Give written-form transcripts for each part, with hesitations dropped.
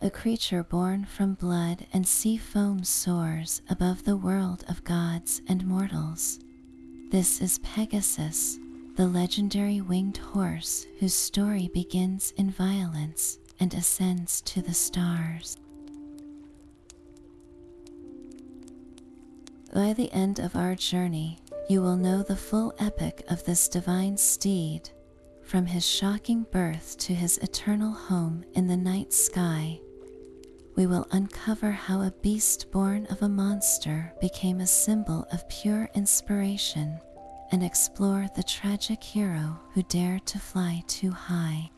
The creature born from blood and sea foam soars above the world of gods and mortals. This is Pegasus, the legendary winged horse whose story begins in violence and ascends to the stars. By the end of our journey, you will know the full epic of this divine steed, from his shocking birth to his eternal home in the night sky. We will uncover how a beast born of a monster became a symbol of pure inspiration and explore the tragic hero who dared to fly too high.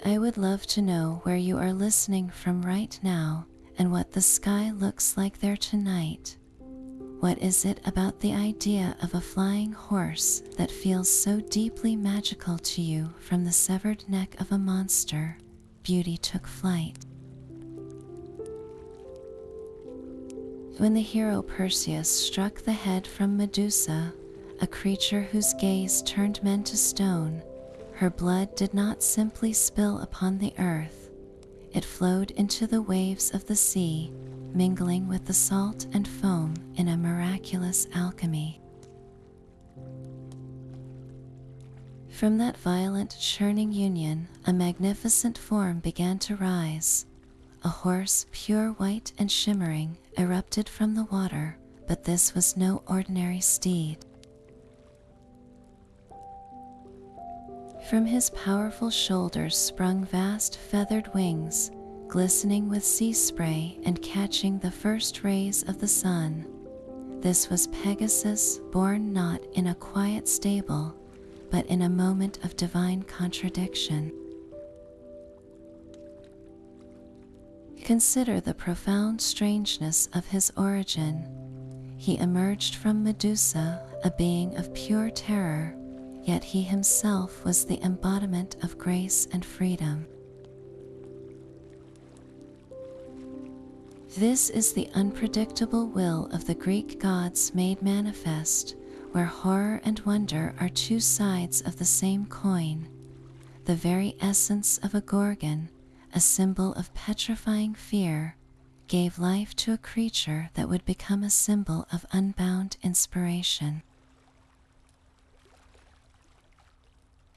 I would love to know where you are listening from right now and what the sky looks like there tonight. What is it about the idea of a flying horse that feels so deeply magical to you? From the severed neck of a monster, beauty took flight. When the hero Perseus struck the head from Medusa, a creature whose gaze turned men to stone, her blood did not simply spill upon the earth. It flowed into the waves of the sea, mingling with the salt and foam in a miraculous alchemy. From that violent churning union, a magnificent form began to rise. A horse, pure white and shimmering, erupted from the water, but this was no ordinary steed. From his powerful shoulders sprung vast feathered wings, glistening with sea spray and catching the first rays of the sun. This was Pegasus, born not in a quiet stable, but in a moment of divine contradiction. Consider the profound strangeness of his origin. He emerged from Medusa, a being of pure terror, yet he himself was the embodiment of grace and freedom. This is the unpredictable will of the Greek gods made manifest, where horror and wonder are two sides of the same coin. The very essence of a Gorgon, a symbol of petrifying fear, gave life to a creature that would become a symbol of unbound inspiration.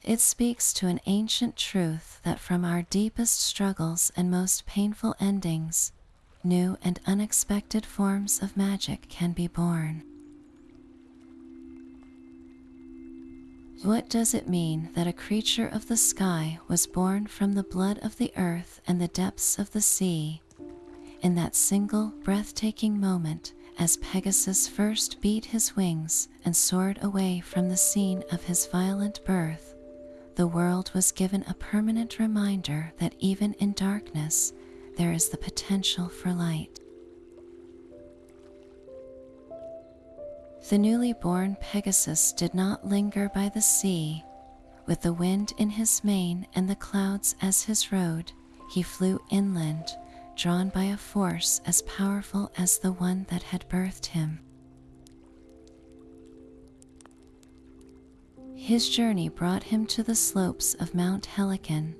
It speaks to an ancient truth that from our deepest struggles and most painful endings, new and unexpected forms of magic can be born. What does it mean that a creature of the sky was born from the blood of the earth and the depths of the sea? In that single, breathtaking moment, as Pegasus first beat his wings and soared away from the scene of his violent birth, the world was given a permanent reminder that even in darkness, there is the potential for light. The newly born Pegasus did not linger by the sea. With the wind in his mane and the clouds as his road, he flew inland, drawn by a force as powerful as the one that had birthed him. His journey brought him to the slopes of Mount Helicon,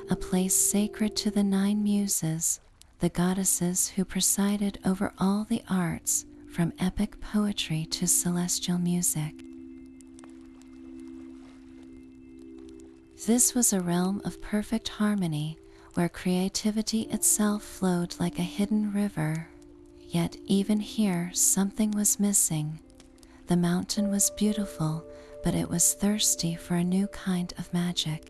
a place sacred to the 9 Muses, the goddesses who presided over all the arts, from epic poetry to celestial music. This was a realm of perfect harmony, where creativity itself flowed like a hidden river. Yet even here, something was missing. The mountain was beautiful, but it was thirsty for a new kind of magic.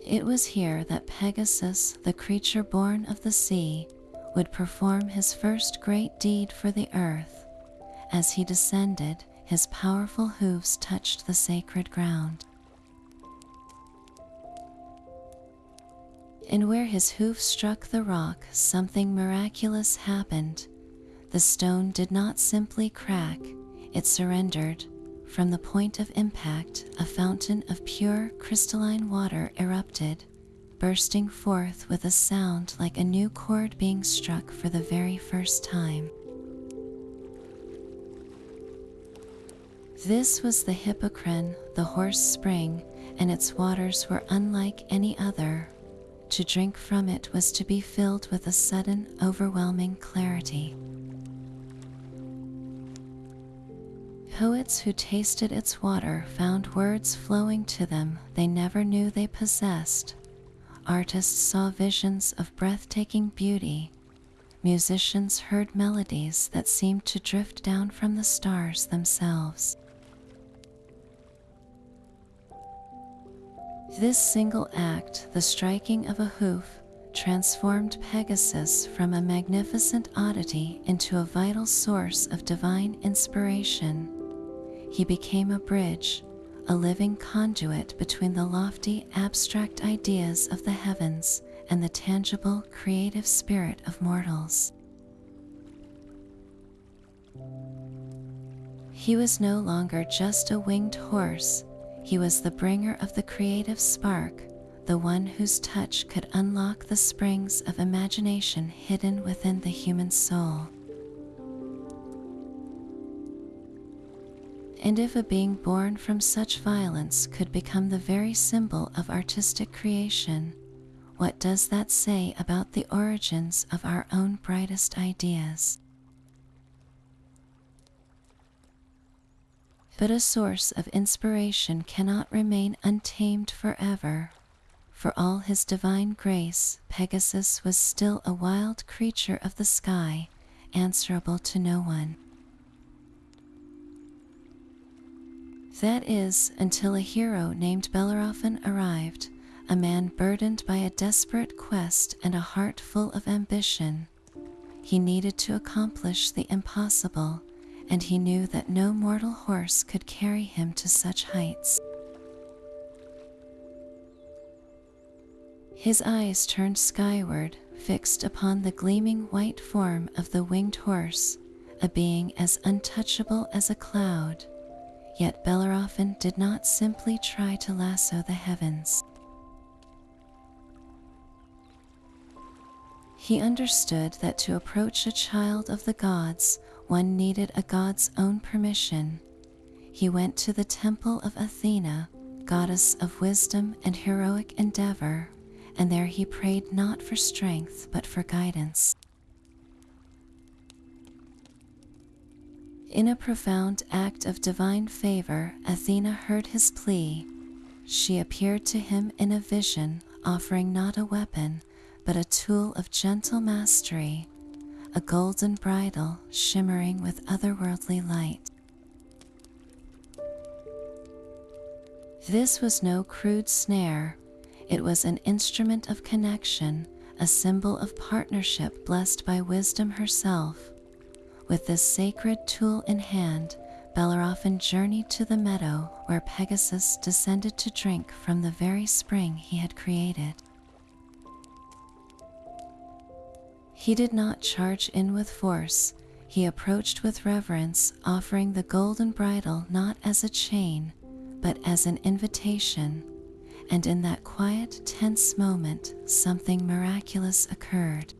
It was here that Pegasus, the creature born of the sea, would perform his first great deed for the earth. As he descended, his powerful hooves touched the sacred ground. And where his hooves struck the rock, something miraculous happened. The stone did not simply crack, it surrendered. From the point of impact, a fountain of pure crystalline water erupted, bursting forth with a sound like a new chord being struck for the very first time. This was the Hippocrene, the horse spring, and its waters were unlike any other. To drink from it was to be filled with a sudden, overwhelming clarity. Poets who tasted its water found words flowing to them they never knew they possessed. Artists saw visions of breathtaking beauty. Musicians heard melodies that seemed to drift down from the stars themselves. This single act, the striking of a hoof, transformed Pegasus from a magnificent oddity into a vital source of divine inspiration. He became a bridge, a living conduit between the lofty, abstract ideas of the heavens and the tangible, creative spirit of mortals. He was no longer just a winged horse. He was the bringer of the creative spark, the one whose touch could unlock the springs of imagination hidden within the human soul. And if a being born from such violence could become the very symbol of artistic creation, what does that say about the origins of our own brightest ideas? But a source of inspiration cannot remain untamed forever. For all his divine grace, Pegasus was still a wild creature of the sky, answerable to no one. That is, until a hero named Bellerophon arrived, a man burdened by a desperate quest and a heart full of ambition. He needed to accomplish the impossible, and he knew that no mortal horse could carry him to such heights. His eyes turned skyward, fixed upon the gleaming white form of the winged horse, a being as untouchable as a cloud. Yet Bellerophon did not simply try to lasso the heavens. He understood that to approach a child of the gods, one needed a god's own permission. He went to the temple of Athena, goddess of wisdom and heroic endeavor, and there he prayed not for strength but for guidance. In a profound act of divine favor, Athena heard his plea. She appeared to him in a vision, offering not a weapon, but a tool of gentle mastery, a golden bridle shimmering with otherworldly light. This was no crude snare. It was an instrument of connection, a symbol of partnership blessed by wisdom herself. With this sacred tool in hand, Bellerophon journeyed to the meadow where Pegasus descended to drink from the very spring he had created. He did not charge in with force. He approached with reverence, offering the golden bridle not as a chain, but as an invitation. And in that quiet, tense moment, something miraculous occurred.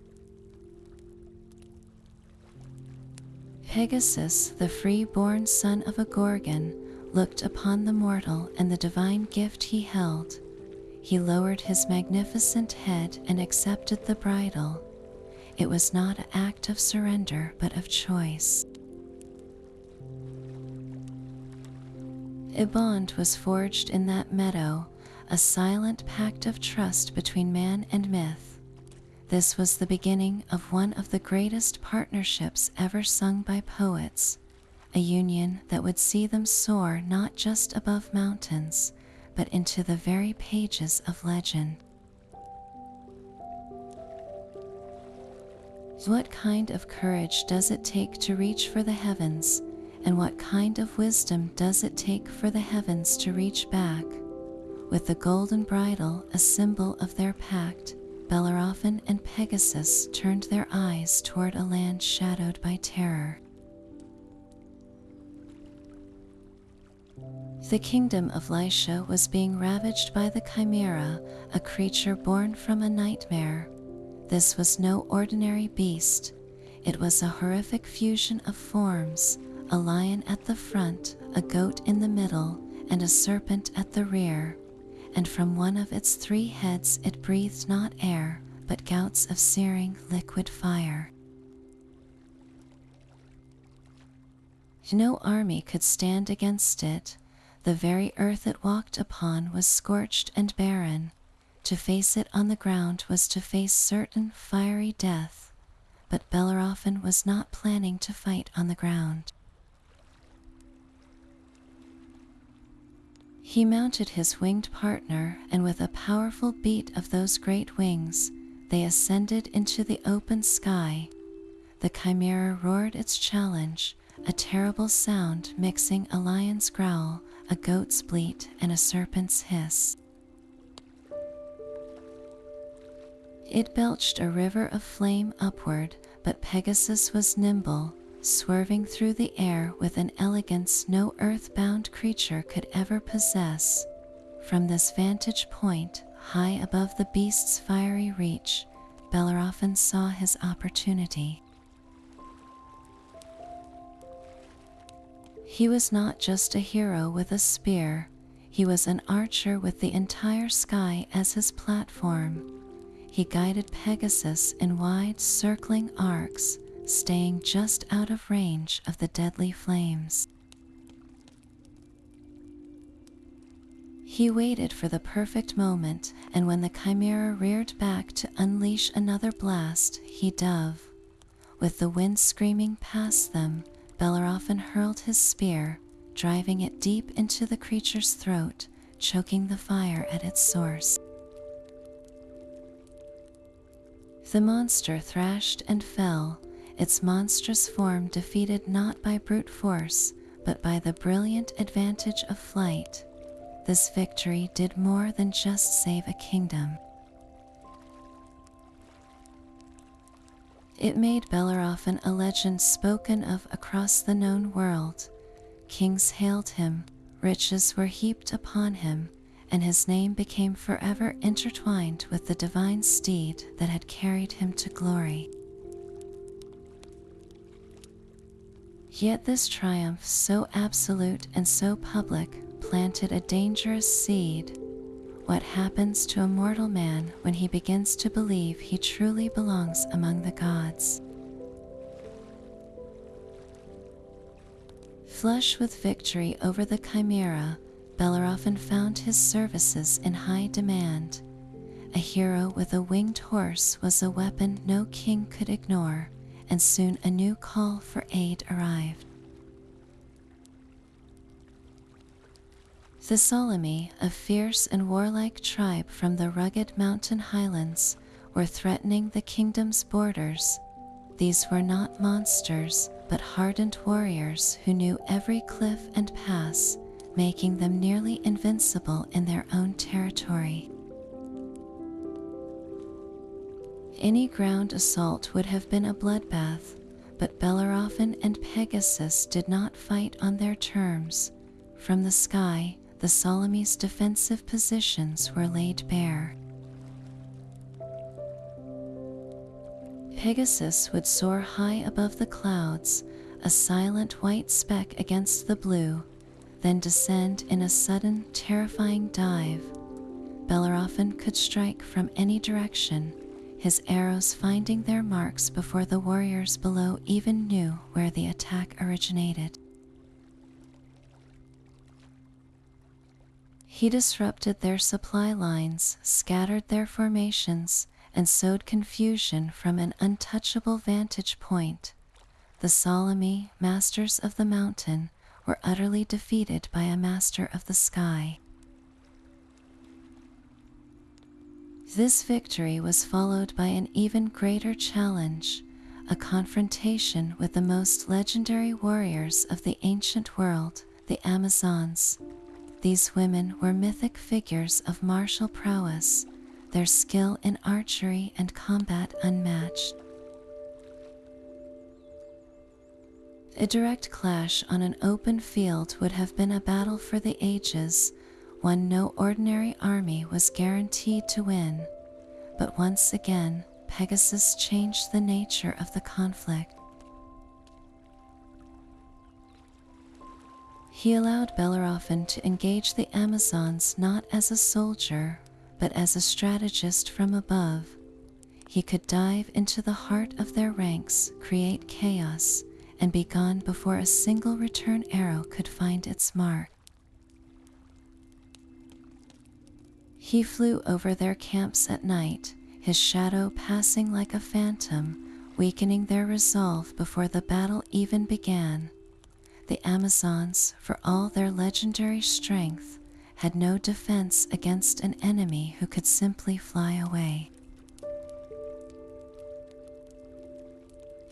Pegasus, the free-born son of a Gorgon, looked upon the mortal and the divine gift he held. He lowered his magnificent head and accepted the bridle. It was not an act of surrender, but of choice. A bond was forged in that meadow, a silent pact of trust between man and myth. This was the beginning of one of the greatest partnerships ever sung by poets, a union that would see them soar not just above mountains, but into the very pages of legend. What kind of courage does it take to reach for the heavens, and what kind of wisdom does it take for the heavens to reach back? With the golden bridle, a symbol of their pact, Bellerophon and Pegasus turned their eyes toward a land shadowed by terror. The kingdom of Lycia was being ravaged by the Chimera, a creature born from a nightmare. This was no ordinary beast. It was a horrific fusion of forms, a lion at the front, a goat in the middle, and a serpent at the rear, and from one of its 3 heads it breathed not air, but gouts of searing liquid fire. No army could stand against it. The very earth it walked upon was scorched and barren. To face it on the ground was to face certain fiery death, but Bellerophon was not planning to fight on the ground. He mounted his winged partner, and with a powerful beat of those great wings, they ascended into the open sky. The Chimera roared its challenge, a terrible sound mixing a lion's growl, a goat's bleat, and a serpent's hiss. It belched a river of flame upward, but Pegasus was nimble, swerving through the air with an elegance no earth-bound creature could ever possess. From this vantage point, high above the beast's fiery reach, Bellerophon saw his opportunity. He was not just a hero with a spear, he was an archer with the entire sky as his platform. He guided Pegasus in wide, circling arcs, staying just out of range of the deadly flames. He waited for the perfect moment, and when the Chimera reared back to unleash another blast, he dove. With the wind screaming past them, Bellerophon hurled his spear, driving it deep into the creature's throat, choking the fire at its source. The monster thrashed and fell, its monstrous form defeated not by brute force, but by the brilliant advantage of flight. This victory did more than just save a kingdom. It made Bellerophon a legend spoken of across the known world. Kings hailed him, riches were heaped upon him, and his name became forever intertwined with the divine steed that had carried him to glory. Yet this triumph, so absolute and so public, planted a dangerous seed. What happens to a mortal man when he begins to believe he truly belongs among the gods? Flush with victory over the Chimera, Bellerophon found his services in high demand. A hero with a winged horse was a weapon no king could ignore, and soon a new call for aid arrived. The Solymi, a fierce and warlike tribe from the rugged mountain highlands, were threatening the kingdom's borders. These were not monsters, but hardened warriors who knew every cliff and pass, making them nearly invincible in their own territory. Any ground assault would have been a bloodbath, but Bellerophon and Pegasus did not fight on their terms. From the sky, the Solymi's defensive positions were laid bare. Pegasus would soar high above the clouds, a silent white speck against the blue, then descend in a sudden, terrifying dive. Bellerophon could strike from any direction, his arrows finding their marks before the warriors below even knew where the attack originated. He disrupted their supply lines, scattered their formations, and sowed confusion from an untouchable vantage point. The Solymi, masters of the mountain, were utterly defeated by a master of the sky. This victory was followed by an even greater challenge, a confrontation with the most legendary warriors of the ancient world, the Amazons. These women were mythic figures of martial prowess, their skill in archery and combat unmatched. A direct clash on an open field would have been a battle for the ages, one no ordinary army was guaranteed to win. But once again, Pegasus changed the nature of the conflict. He allowed Bellerophon to engage the Amazons not as a soldier, but as a strategist from above. He could dive into the heart of their ranks, create chaos, and be gone before a single return arrow could find its mark. He flew over their camps at night, his shadow passing like a phantom, weakening their resolve before the battle even began. The Amazons, for all their legendary strength, had no defense against an enemy who could simply fly away.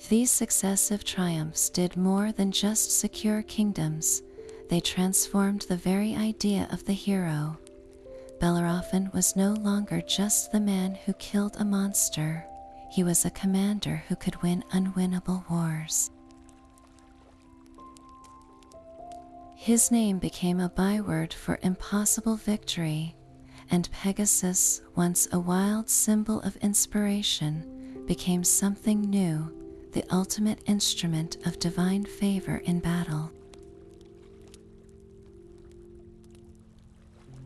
These successive triumphs did more than just secure kingdoms. They transformed the very idea of the hero. Bellerophon was no longer just the man who killed a monster. He was a commander who could win unwinnable wars. His name became a byword for impossible victory, and Pegasus, once a wild symbol of inspiration, became something new, the ultimate instrument of divine favor in battle.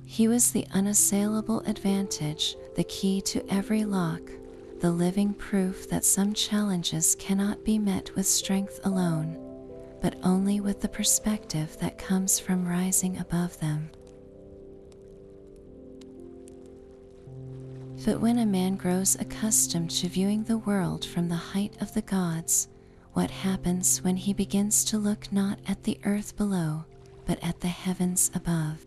He was the unassailable advantage, the key to every lock, the living proof that some challenges cannot be met with strength alone, but only with the perspective that comes from rising above them. But when a man grows accustomed to viewing the world from the height of the gods, what happens when he begins to look not at the earth below, but at the heavens above?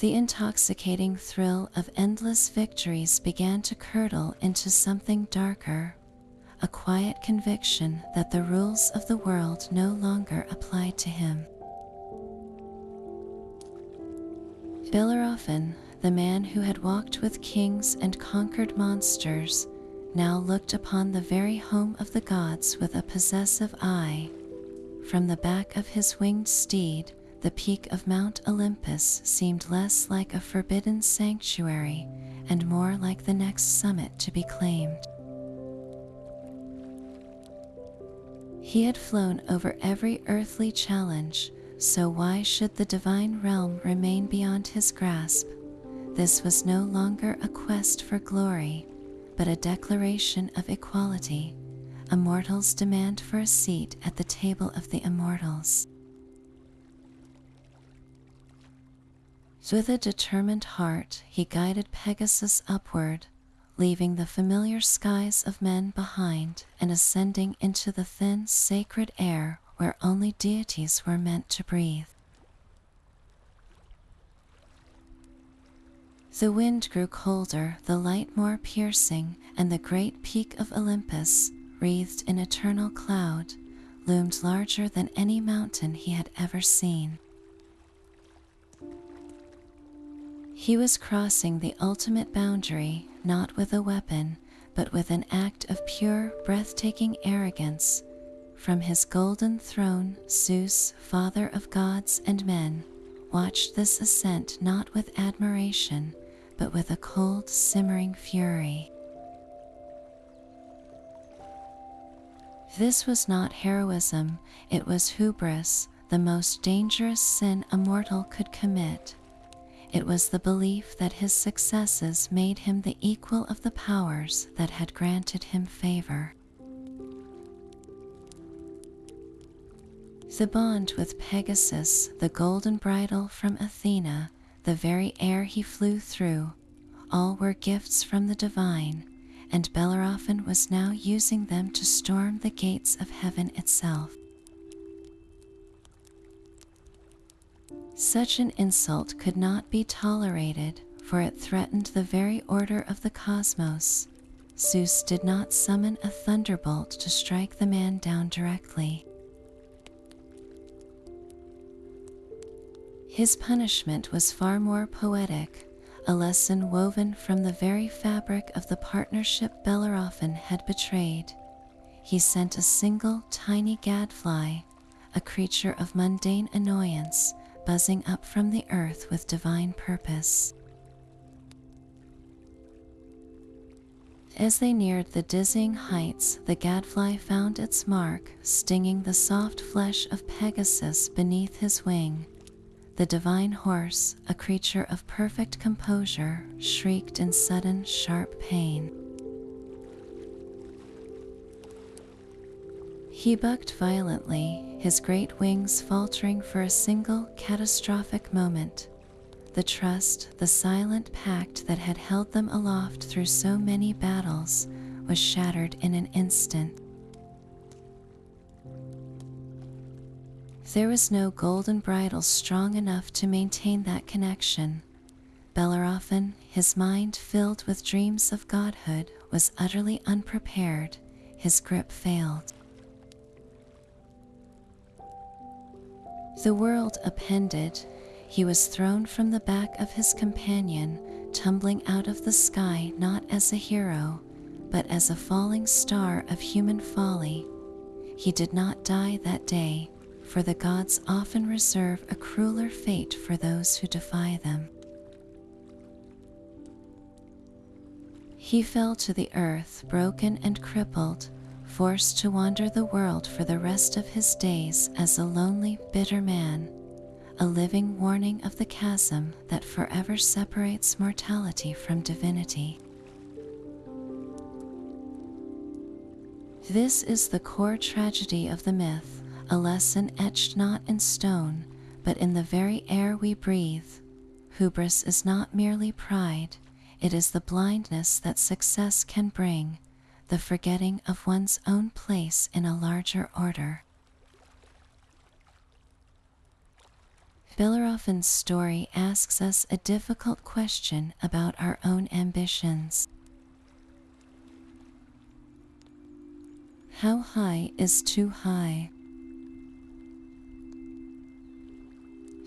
The intoxicating thrill of endless victories began to curdle into something darker, a quiet conviction that the rules of the world no longer applied to him. Bellerophon, the man who had walked with kings and conquered monsters, now looked upon the very home of the gods with a possessive eye. From the back of his winged steed, the peak of Mount Olympus seemed less like a forbidden sanctuary and more like the next summit to be claimed. He had flown over every earthly challenge, so why should the divine realm remain beyond his grasp? This was no longer a quest for glory, but a declaration of equality, a mortal's demand for a seat at the table of the immortals. With a determined heart, he guided Pegasus upward, leaving the familiar skies of men behind and ascending into the thin, sacred air where only deities were meant to breathe. The wind grew colder, the light more piercing, and the great peak of Olympus, wreathed in eternal cloud, loomed larger than any mountain he had ever seen. He was crossing the ultimate boundary, not with a weapon, but with an act of pure, breathtaking arrogance. From his golden throne, Zeus, father of gods and men, watched this ascent not with admiration, but with a cold, simmering fury. This was not heroism, it was hubris, the most dangerous sin a mortal could commit. It was the belief that his successes made him the equal of the powers that had granted him favor. The bond with Pegasus, the golden bridle from Athena, the very air he flew through, all were gifts from the divine, and Bellerophon was now using them to storm the gates of heaven itself. Such an insult could not be tolerated, for it threatened the very order of the cosmos. Zeus did not summon a thunderbolt to strike the man down directly. His punishment was far more poetic, a lesson woven from the very fabric of the partnership Bellerophon had betrayed. He sent a single tiny gadfly, a creature of mundane annoyance, buzzing up from the earth with divine purpose. As they neared the dizzying heights, the gadfly found its mark, stinging the soft flesh of Pegasus beneath his wing. The divine horse, a creature of perfect composure, shrieked in sudden, sharp pain. He bucked violently, his great wings faltering for a single, catastrophic moment. The trust, the silent pact that had held them aloft through so many battles, was shattered in an instant. There was no golden bridle strong enough to maintain that connection. Bellerophon, his mind filled with dreams of godhood, was utterly unprepared. His grip failed. The world upended. He was thrown from the back of his companion, tumbling out of the sky not as a hero, but as a falling star of human folly. He did not die that day, for the gods often reserve a crueler fate for those who defy them. He fell to the earth, broken and crippled, forced to wander the world for the rest of his days as a lonely, bitter man, a living warning of the chasm that forever separates mortality from divinity. This is the core tragedy of the myth, a lesson etched not in stone, but in the very air we breathe. Hubris is not merely pride, it is the blindness that success can bring, the forgetting of one's own place in a larger order. Bellerophon's story asks us a difficult question about our own ambitions. How high is too high?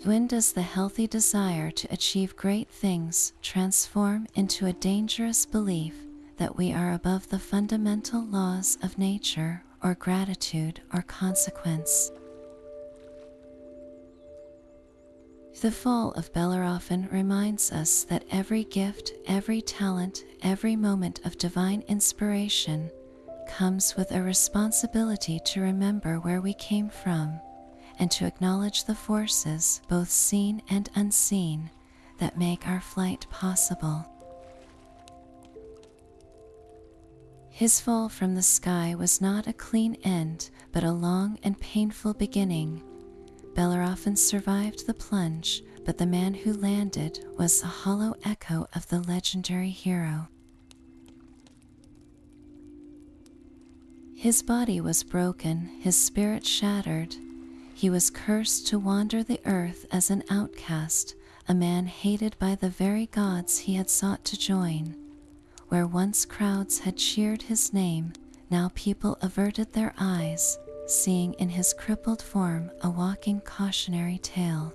When does the healthy desire to achieve great things transform into a dangerous belief that we are above the fundamental laws of nature, or gratitude, or consequence? The fall of Bellerophon reminds us that every gift, every talent, every moment of divine inspiration comes with a responsibility to remember where we came from and to acknowledge the forces, both seen and unseen, that make our flight possible. His fall from the sky was not a clean end, but a long and painful beginning. Bellerophon survived the plunge, but the man who landed was a hollow echo of the legendary hero. His body was broken, his spirit shattered. He was cursed to wander the earth as an outcast, a man hated by the very gods he had sought to join. Where once crowds had cheered his name, now people averted their eyes, seeing in his crippled form a walking cautionary tale.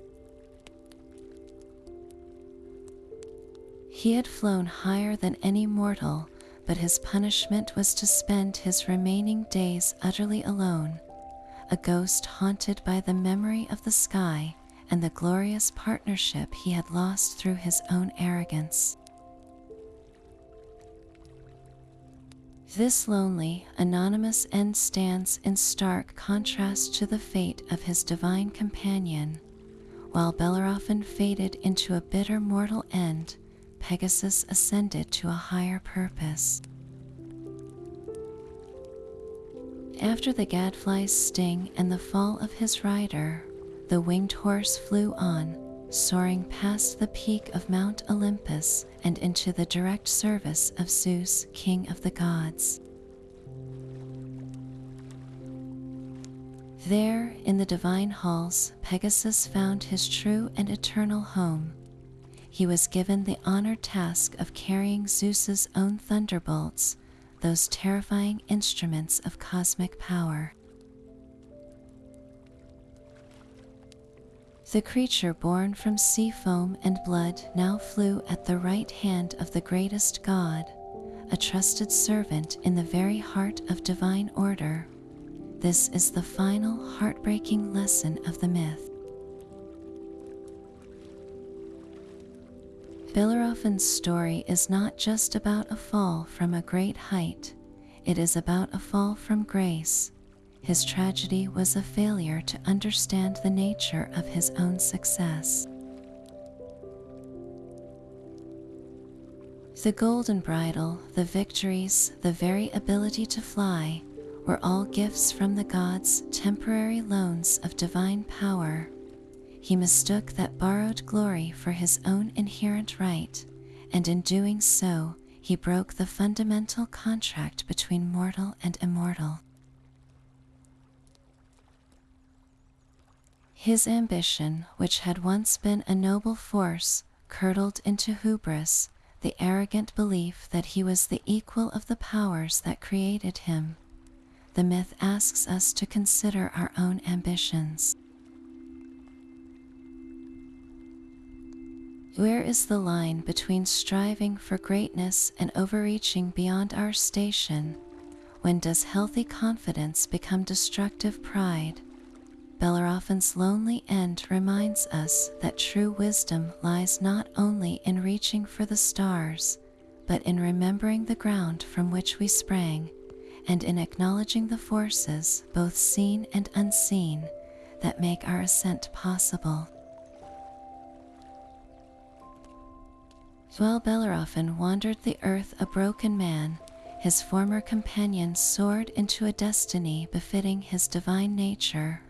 He had flown higher than any mortal, but his punishment was to spend his remaining days utterly alone, a ghost haunted by the memory of the sky and the glorious partnership he had lost through his own arrogance. This lonely, anonymous end stands in stark contrast to the fate of his divine companion. While Bellerophon faded into a bitter mortal end, Pegasus ascended to a higher purpose. After the gadfly's sting and the fall of his rider, the winged horse flew on, soaring past the peak of Mount Olympus and into the direct service of Zeus, king of the gods. There, in the divine halls, Pegasus found his true and eternal home. He was given the honored task of carrying Zeus's own thunderbolts, those terrifying instruments of cosmic power. The creature born from sea foam and blood now flew at the right hand of the greatest god, a trusted servant in the very heart of divine order. This is the final heartbreaking lesson of the myth. Bellerophon's story is not just about a fall from a great height, it is about a fall from grace. His tragedy was a failure to understand the nature of his own success. The golden bridle, the victories, the very ability to fly, were all gifts from the gods, temporary loans of divine power. He mistook that borrowed glory for his own inherent right, and in doing so, he broke the fundamental contract between mortal and immortal. His ambition, which had once been a noble force, curdled into hubris, the arrogant belief that he was the equal of the powers that created him. The myth asks us to consider our own ambitions. Where is the line between striving for greatness and overreaching beyond our station? When does healthy confidence become destructive pride? Bellerophon's lonely end reminds us that true wisdom lies not only in reaching for the stars, but in remembering the ground from which we sprang, and in acknowledging the forces, both seen and unseen, that make our ascent possible. While Bellerophon wandered the earth a broken man, his former companion soared into a destiny befitting his divine nature.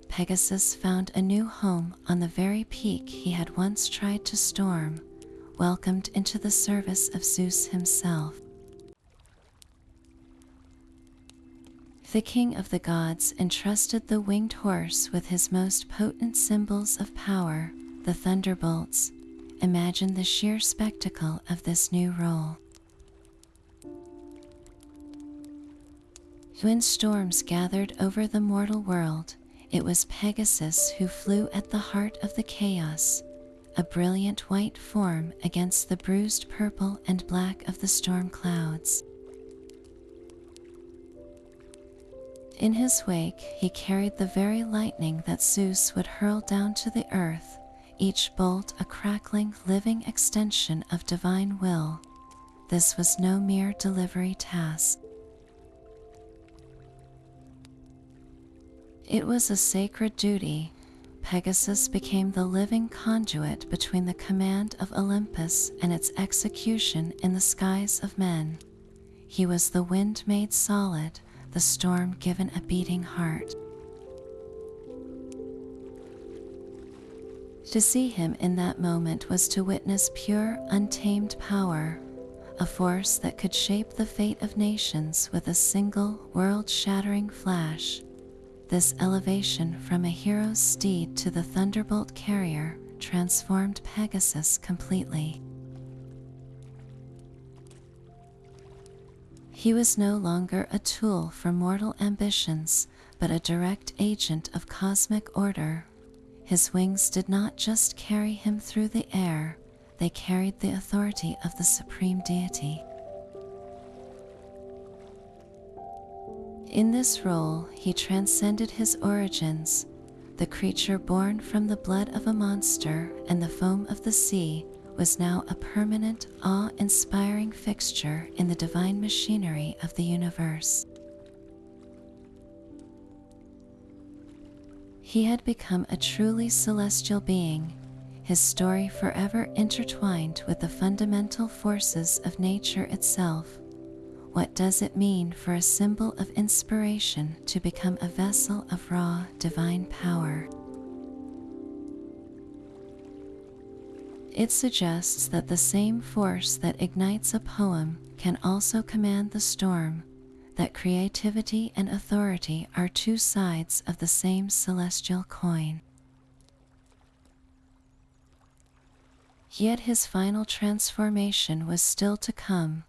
Pegasus found a new home on the very peak he had once tried to storm, welcomed into the service of Zeus himself. The king of the gods entrusted the winged horse with his most potent symbols of power, the thunderbolts. Imagine the sheer spectacle of this new role. When storms gathered over the mortal world, it was Pegasus who flew at the heart of the chaos, a brilliant white form against the bruised purple and black of the storm clouds. In his wake, he carried the very lightning that Zeus would hurl down to the earth, each bolt a crackling, living extension of divine will. This was no mere delivery task. It was a sacred duty. Pegasus became the living conduit between the command of Olympus and its execution in the skies of men. He was the wind made solid, the storm given a beating heart. To see him in that moment was to witness pure, untamed power, a force that could shape the fate of nations with a single, world-shattering flash. This elevation from a hero's steed to the thunderbolt carrier transformed Pegasus completely. He was no longer a tool for mortal ambitions, but a direct agent of cosmic order. His wings did not just carry him through the air, they carried the authority of the supreme deity. In this role, he transcended his origins. The creature born from the blood of a monster and the foam of the sea was now a permanent, awe-inspiring fixture in the divine machinery of the universe. He had become a truly celestial being, his story forever intertwined with the fundamental forces of nature itself. What does it mean for a symbol of inspiration to become a vessel of raw, divine power? It suggests that the same force that ignites a poem can also command the storm, that creativity and authority are two sides of the same celestial coin. Yet his final transformation was still to come.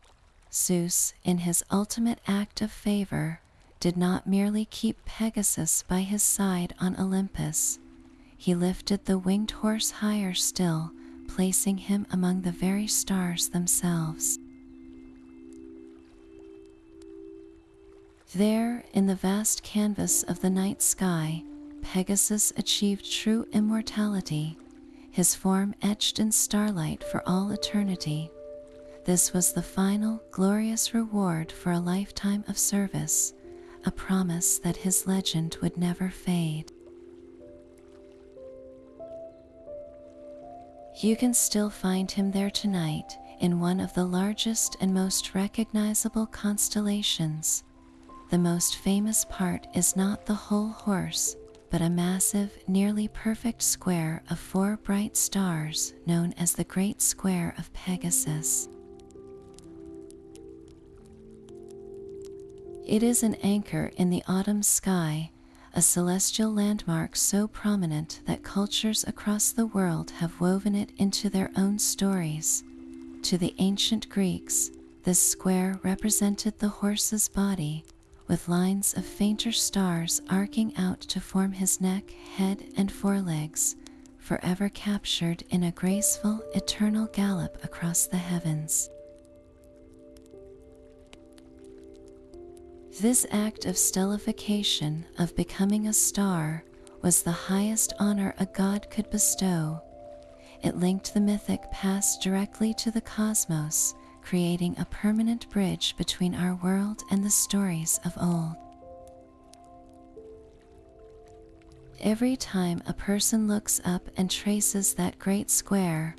Zeus, in his ultimate act of favor, did not merely keep Pegasus by his side on Olympus. He lifted the winged horse higher still, placing him among the very stars themselves. There, in the vast canvas of the night sky, Pegasus achieved true immortality. his form etched in starlight for all eternity. This was the final, glorious reward for a lifetime of service, a promise that his legend would never fade. You can still find him there tonight in one of the largest and most recognizable constellations. The most famous part is not the whole horse, but a massive, nearly perfect square of 4 bright stars known as the Great Square of Pegasus. It is an anchor in the autumn sky, a celestial landmark so prominent that cultures across the world have woven it into their own stories. To the ancient Greeks, this square represented the horse's body, with lines of fainter stars arcing out to form his neck, head, and forelegs, forever captured in a graceful, eternal gallop across the heavens. This act of stellification, of becoming a star, was the highest honor a god could bestow. It linked the mythic past directly to the cosmos, creating a permanent bridge between our world and the stories of old. Every time a person looks up and traces that great square,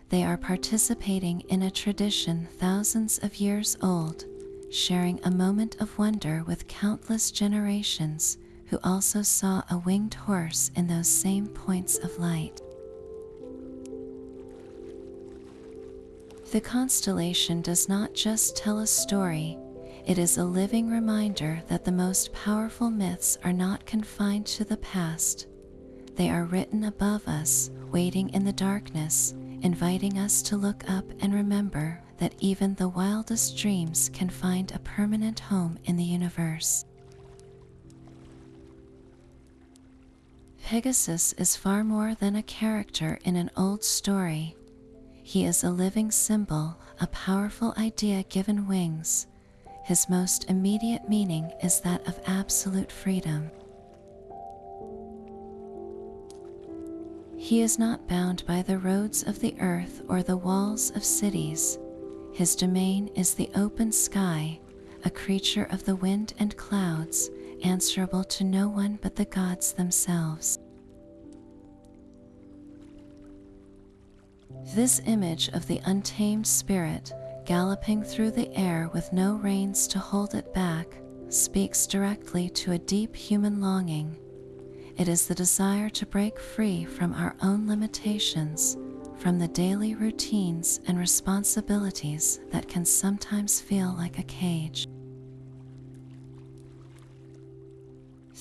they are participating in a tradition thousands of years old, sharing a moment of wonder with countless generations who also saw a winged horse in those same points of light. The constellation does not just tell a story, it is a living reminder that the most powerful myths are not confined to the past. They are written above us, waiting in the darkness, inviting us to look up and remember that even the wildest dreams can find a permanent home in the universe. Pegasus is far more than a character in an old story. He is a living symbol, a powerful idea given wings. His most immediate meaning is that of absolute freedom. He is not bound by the roads of the earth or the walls of cities. His domain is the open sky, a creature of the wind and clouds, answerable to no one but the gods themselves. This image of the untamed spirit, galloping through the air with no reins to hold it back, speaks directly to a deep human longing. It is the desire to break free from our own limitations, from the daily routines and responsibilities that can sometimes feel like a cage.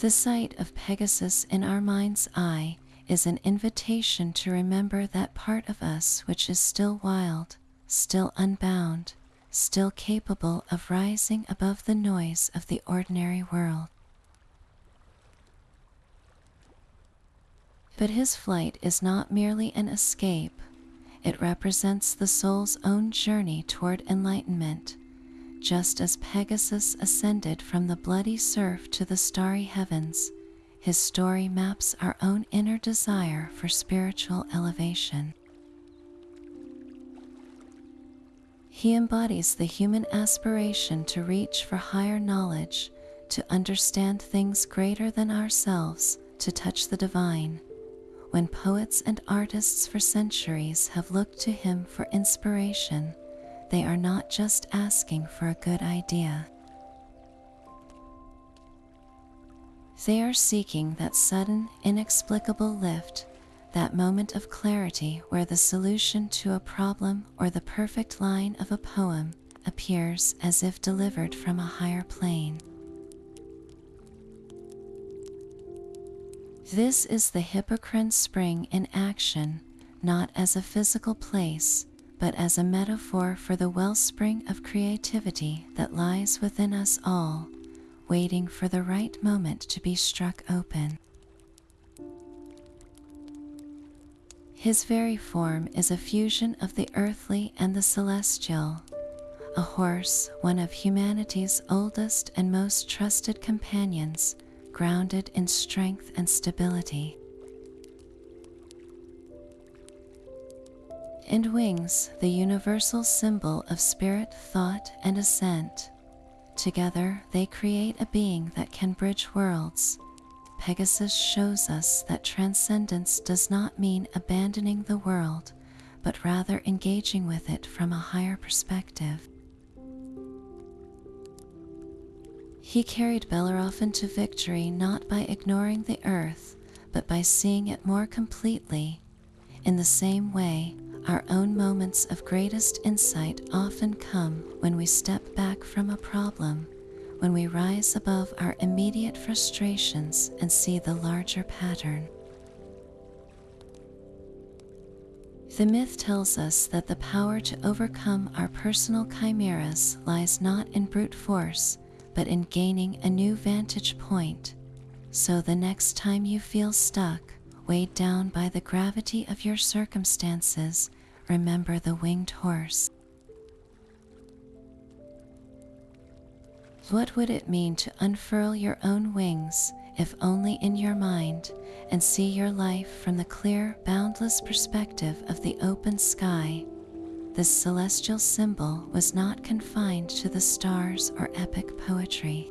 The sight of Pegasus in our mind's eye is an invitation to remember that part of us which is still wild, still unbound, still capable of rising above the noise of the ordinary world. But his flight is not merely an escape. It represents the soul's own journey toward enlightenment. Just as Pegasus ascended from the bloody surf to the starry heavens, his story maps our own inner desire for spiritual elevation. He embodies the human aspiration to reach for higher knowledge, to understand things greater than ourselves, to touch the divine. When poets and artists for centuries have looked to him for inspiration, they are not just asking for a good idea. They are seeking that sudden, inexplicable lift, that moment of clarity where the solution to a problem or the perfect line of a poem appears as if delivered from a higher plane. This is the Hippocrene Spring in action, not as a physical place, but as a metaphor for the wellspring of creativity that lies within us all, waiting for the right moment to be struck open. His very form is a fusion of the earthly and the celestial. A horse, one of humanity's oldest and most trusted companions, grounded in strength and stability. and wings, the universal symbol of spirit, thought, and ascent. Together, they create a being that can bridge worlds. Pegasus shows us that transcendence does not mean abandoning the world, but rather engaging with it from a higher perspective. He carried Bellerophon to victory not by ignoring the earth, but by seeing it more completely. In the same way, our own moments of greatest insight often come when we step back from a problem, when we rise above our immediate frustrations and see the larger pattern. The myth tells us that the power to overcome our personal chimeras lies not in brute force, but in gaining a new vantage point. So the next time you feel stuck, weighed down by the gravity of your circumstances, remember the winged horse. What would it mean to unfurl your own wings, if only in your mind, and see your life from the clear, boundless perspective of the open sky? This celestial symbol was not confined to the stars or epic poetry.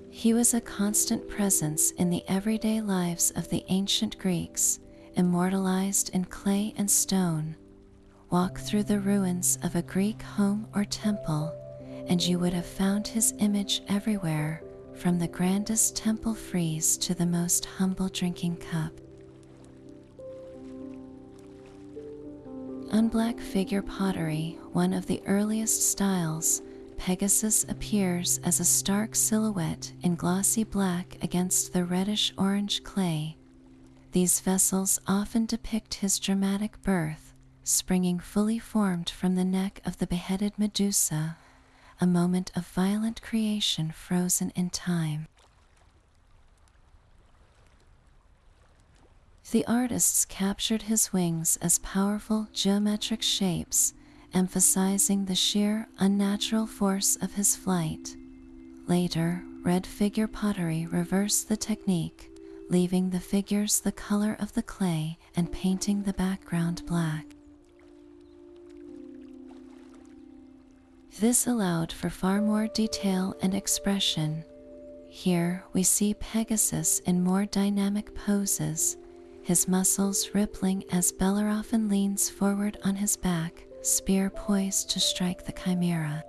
He was a constant presence in the everyday lives of the ancient Greeks, immortalized in clay and stone. Walk through the ruins of a Greek home or temple, and you would have found his image everywhere, from the grandest temple frieze to the most humble drinking cup. On black figure pottery, one of the earliest styles, Pegasus appears as a stark silhouette in glossy black against the reddish-orange clay. These vessels often depict his dramatic birth, springing fully formed from the neck of the beheaded Medusa, a moment of violent creation frozen in time. The artists captured his wings as powerful geometric shapes, emphasizing the sheer, unnatural force of his flight. Later, red figure pottery reversed the technique, leaving the figures the color of the clay and painting the background black. This allowed for far more detail and expression. Here we see Pegasus in more dynamic poses, his muscles rippling as Bellerophon leans forward on his back, spear poised to strike the chimera.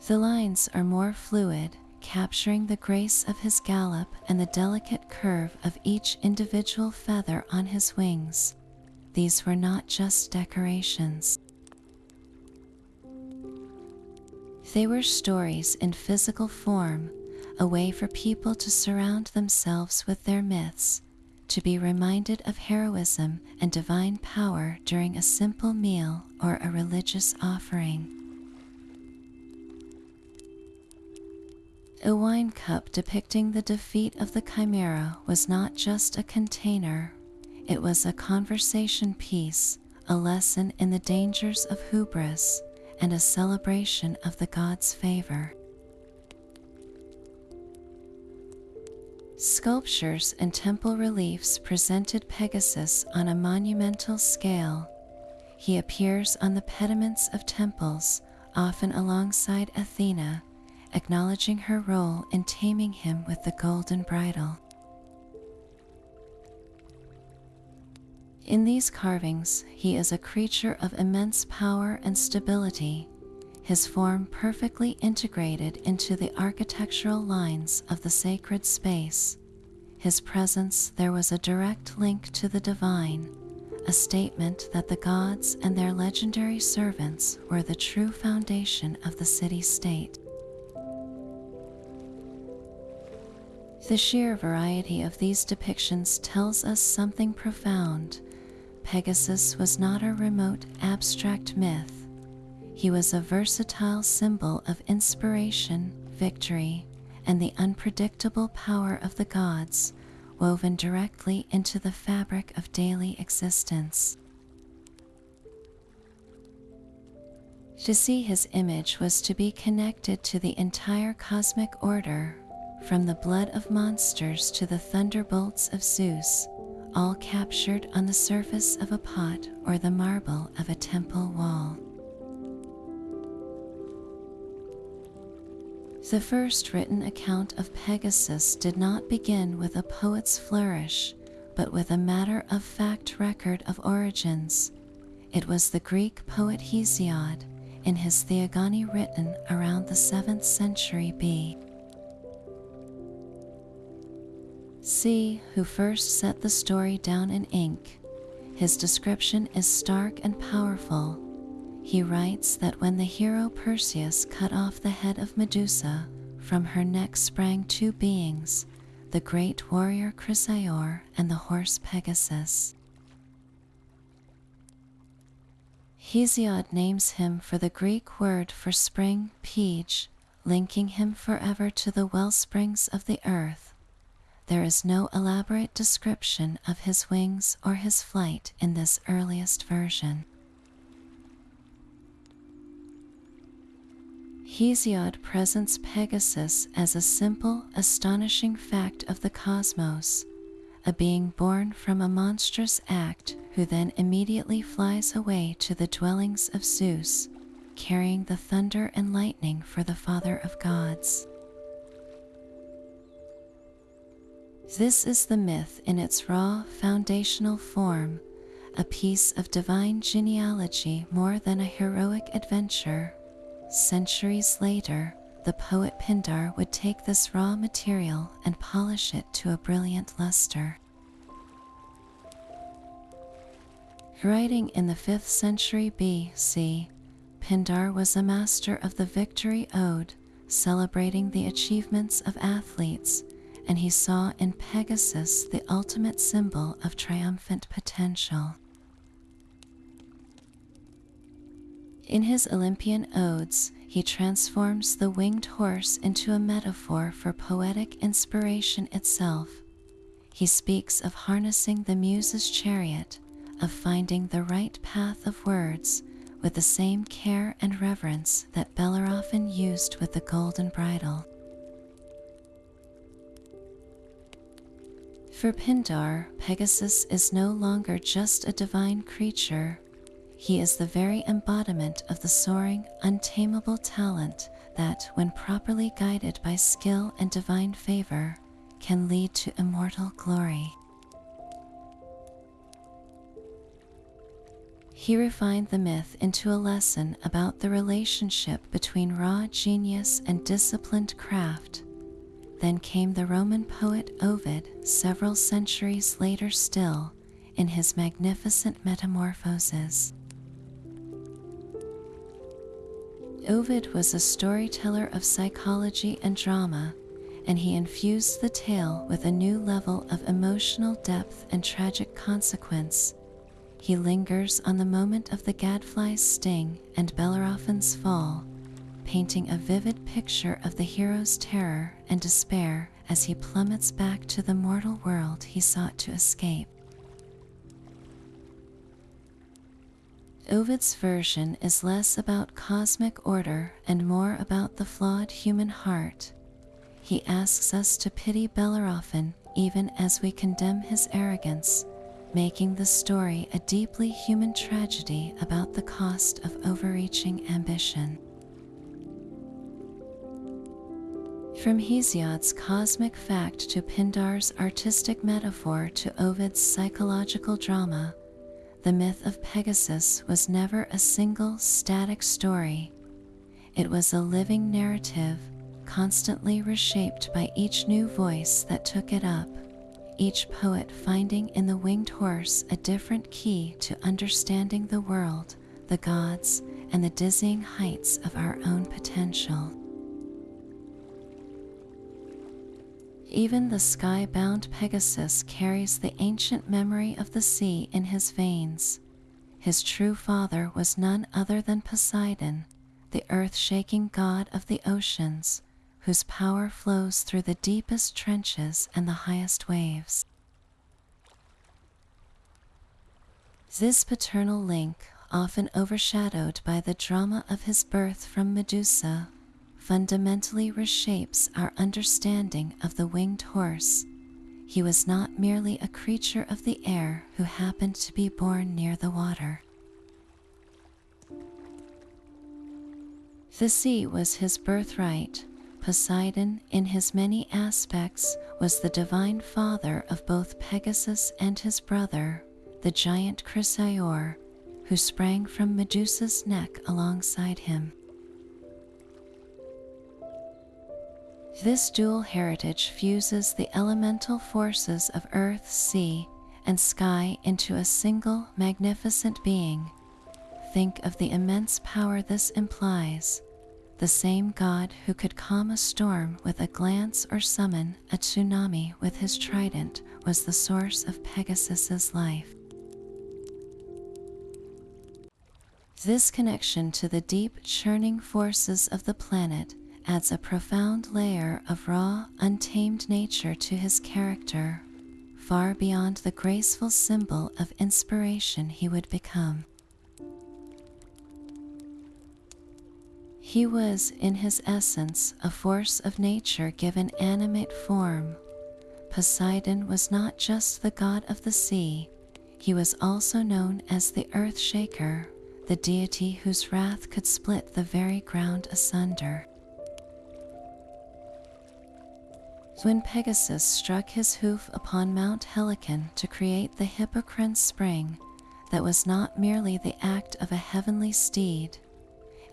The lines are more fluid, capturing the grace of his gallop and the delicate curve of each individual feather on his wings. These were not just decorations. They were stories in physical form, a way for people to surround themselves with their myths, to be reminded of heroism and divine power during a simple meal or a religious offering. A wine cup depicting the defeat of the chimera was not just a container, it was a conversation piece, a lesson in the dangers of hubris, and a celebration of the god's favor. Sculptures and temple reliefs presented Pegasus on a monumental scale. He appears on the pediments of temples, often alongside Athena, acknowledging her role in taming him with the golden bridle. In these carvings, he is a creature of immense power and stability, his form perfectly integrated into the architectural lines of the sacred space. His presence there was a direct link to the divine, a statement that the gods and their legendary servants were the true foundation of the city-state. The sheer variety of these depictions tells us something profound. Pegasus was not a remote, abstract myth. He was a versatile symbol of inspiration, victory, and the unpredictable power of the gods, woven directly into the fabric of daily existence. To see his image was to be connected to the entire cosmic order, from the blood of monsters to the thunderbolts of Zeus, all captured on the surface of a pot or the marble of a temple wall. The first written account of Pegasus did not begin with a poet's flourish, but with a matter-of-fact record of origins. It was the Greek poet Hesiod, in his Theogony written around the 7th century B.C., who first set the story down in ink. His description is stark and powerful. He writes that when the hero Perseus cut off the head of Medusa, from her neck sprang two beings, the great warrior Chrysaor and the horse Pegasus. Hesiod names him for the Greek word for spring, pege, linking him forever to the wellsprings of the earth. There is no elaborate description of his wings or his flight in this earliest version. Hesiod presents Pegasus as a simple, astonishing fact of the cosmos, a being born from a monstrous act who then immediately flies away to the dwellings of Zeus, carrying the thunder and lightning for the father of gods. This is the myth in its raw, foundational form, a piece of divine genealogy more than a heroic adventure. Centuries later, the poet Pindar would take this raw material and polish it to a brilliant luster. Writing in the 5th century B.C., Pindar was a master of the Victory Ode, celebrating the achievements of athletes, and he saw in Pegasus the ultimate symbol of triumphant potential. In his Olympian odes, he transforms the winged horse into a metaphor for poetic inspiration itself. He speaks of harnessing the Muses' chariot, of finding the right path of words with the same care and reverence that Bellerophon used with the golden bridle. For Pindar, Pegasus is no longer just a divine creature. He is the very embodiment of the soaring, untamable talent that, when properly guided by skill and divine favor, can lead to immortal glory. He refined the myth into a lesson about the relationship between raw genius and disciplined craft. Then came the Roman poet Ovid several centuries later still, in his magnificent Metamorphoses. Ovid was a storyteller of psychology and drama, and he infused the tale with a new level of emotional depth and tragic consequence. He lingers on the moment of the gadfly's sting and Bellerophon's fall, painting a vivid picture of the hero's terror and despair as he plummets back to the mortal world he sought to escape. Ovid's version is less about cosmic order and more about the flawed human heart. He asks us to pity Bellerophon even as we condemn his arrogance, making the story a deeply human tragedy about the cost of overreaching ambition. From Hesiod's cosmic fact to Pindar's artistic metaphor to Ovid's psychological drama, the myth of Pegasus was never a single static story. It was a living narrative, constantly reshaped by each new voice that took it up, each poet finding in the winged horse a different key to understanding the world, the gods, and the dizzying heights of our own potential. Even the sky-bound Pegasus carries the ancient memory of the sea in his veins. His true father was none other than Poseidon, the earth-shaking god of the oceans, whose power flows through the deepest trenches and the highest waves. This paternal link, often overshadowed by the drama of his birth from Medusa, fundamentally reshapes our understanding of the winged horse. He was not merely a creature of the air who happened to be born near the water. The sea was his birthright. Poseidon, in his many aspects, was the divine father of both Pegasus and his brother, the giant Chrysaor, who sprang from Medusa's neck alongside him. This dual heritage fuses the elemental forces of earth, sea, and sky into a single magnificent being. Think of the immense power this implies. The same God who could calm a storm with a glance or summon a tsunami with his trident was the source of Pegasus's life. This connection to the deep, churning forces of the planet adds a profound layer of raw, untamed nature to his character, far beyond the graceful symbol of inspiration he would become. He was, in his essence, a force of nature given animate form. Poseidon was not just the god of the sea, he was also known as the Earth Shaker, the deity whose wrath could split the very ground asunder. When Pegasus struck his hoof upon Mount Helicon to create the Hippocrene Spring, that was not merely the act of a heavenly steed.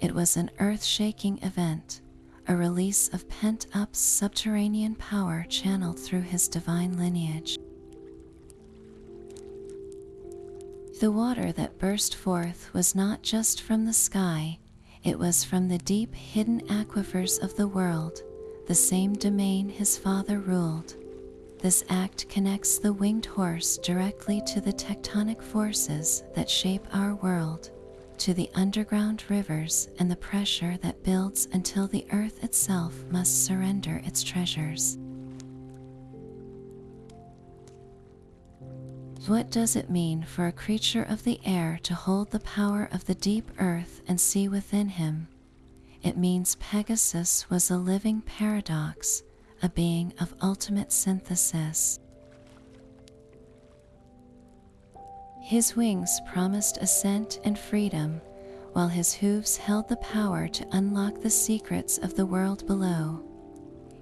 It was an earth-shaking event, a release of pent-up subterranean power channeled through his divine lineage. The water that burst forth was not just from the sky, it was from the deep hidden aquifers of the world, the same domain his father ruled. This act connects the winged horse directly to the tectonic forces that shape our world, to the underground rivers and the pressure that builds until the earth itself must surrender its treasures. What does it mean for a creature of the air to hold the power of the deep earth and sea within him? It means Pegasus was a living paradox, a being of ultimate synthesis. His wings promised ascent and freedom, while his hooves held the power to unlock the secrets of the world below.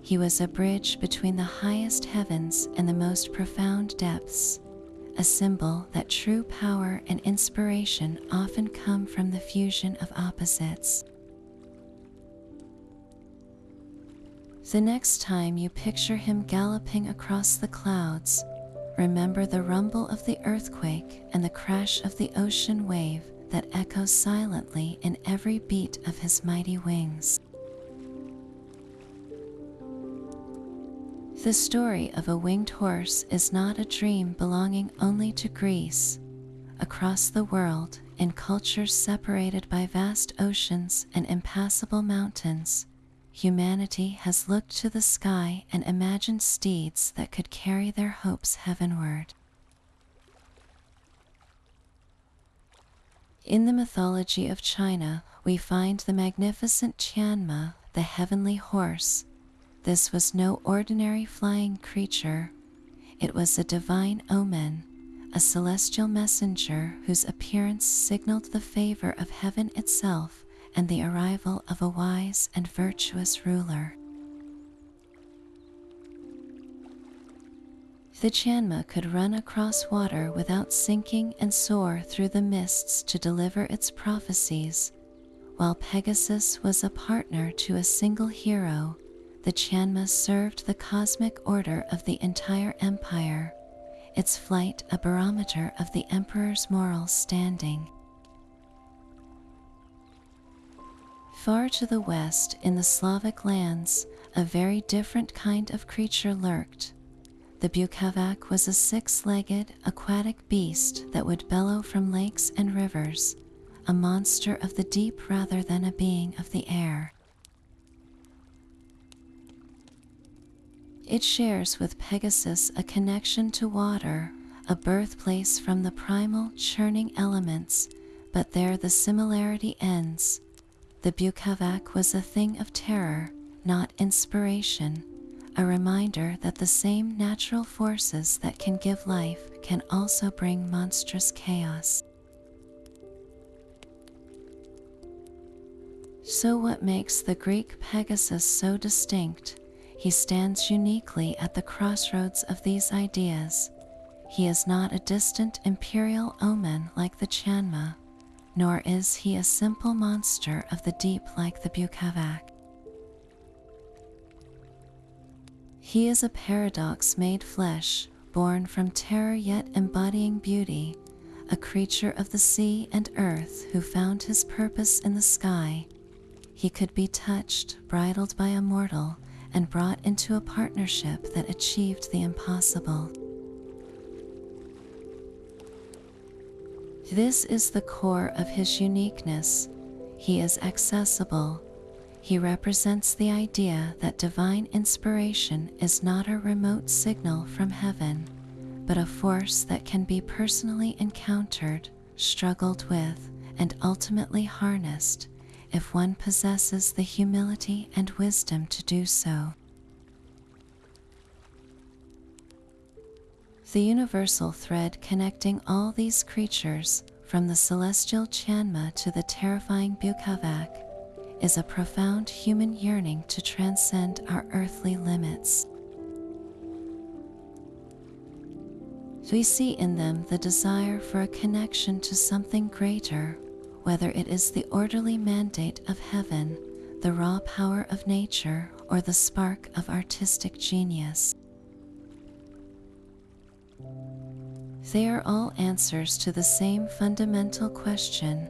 He was a bridge between the highest heavens and the most profound depths, a symbol that true power and inspiration often come from the fusion of opposites. The next time you picture him galloping across the clouds, remember the rumble of the earthquake and the crash of the ocean wave that echoes silently in every beat of his mighty wings. The story of a winged horse is not a dream belonging only to Greece. Across the world, in cultures separated by vast oceans and impassable mountains, humanity has looked to the sky and imagined steeds that could carry their hopes heavenward. In the mythology of China, we find the magnificent Tianma, the heavenly horse. This was no ordinary flying creature. It was a divine omen, a celestial messenger whose appearance signaled the favor of heaven itself and the arrival of a wise and virtuous ruler. The Tianma could run across water without sinking and soar through the mists to deliver its prophecies. While Pegasus was a partner to a single hero, the Tianma served the cosmic order of the entire empire, its flight a barometer of the emperor's moral standing. Far to the west, in the Slavic lands, a very different kind of creature lurked. The Bukavak was a six-legged, aquatic beast that would bellow from lakes and rivers, a monster of the deep rather than a being of the air. It shares with Pegasus a connection to water, a birthplace from the primal, churning elements, but there the similarity ends. The Bukavak was a thing of terror, not inspiration, a reminder that the same natural forces that can give life can also bring monstrous chaos. So what makes the Greek Pegasus so distinct? He stands uniquely at the crossroads of these ideas. He is not a distant imperial omen like the Chanma, nor is he a simple monster of the deep like the Bukavak. He is a paradox made flesh, born from terror yet embodying beauty, a creature of the sea and earth who found his purpose in the sky. He could be touched, bridled by a mortal, and brought into a partnership that achieved the impossible. This is the core of his uniqueness. He is accessible. He represents the idea that divine inspiration is not a remote signal from heaven, but a force that can be personally encountered, struggled with, and ultimately harnessed if one possesses the humility and wisdom to do so. The universal thread connecting all these creatures, from the celestial Chanma to the terrifying Bukavak, is a profound human yearning to transcend our earthly limits. We see in them the desire for a connection to something greater, whether it is the orderly mandate of heaven, the raw power of nature, or the spark of artistic genius. They are all answers to the same fundamental question,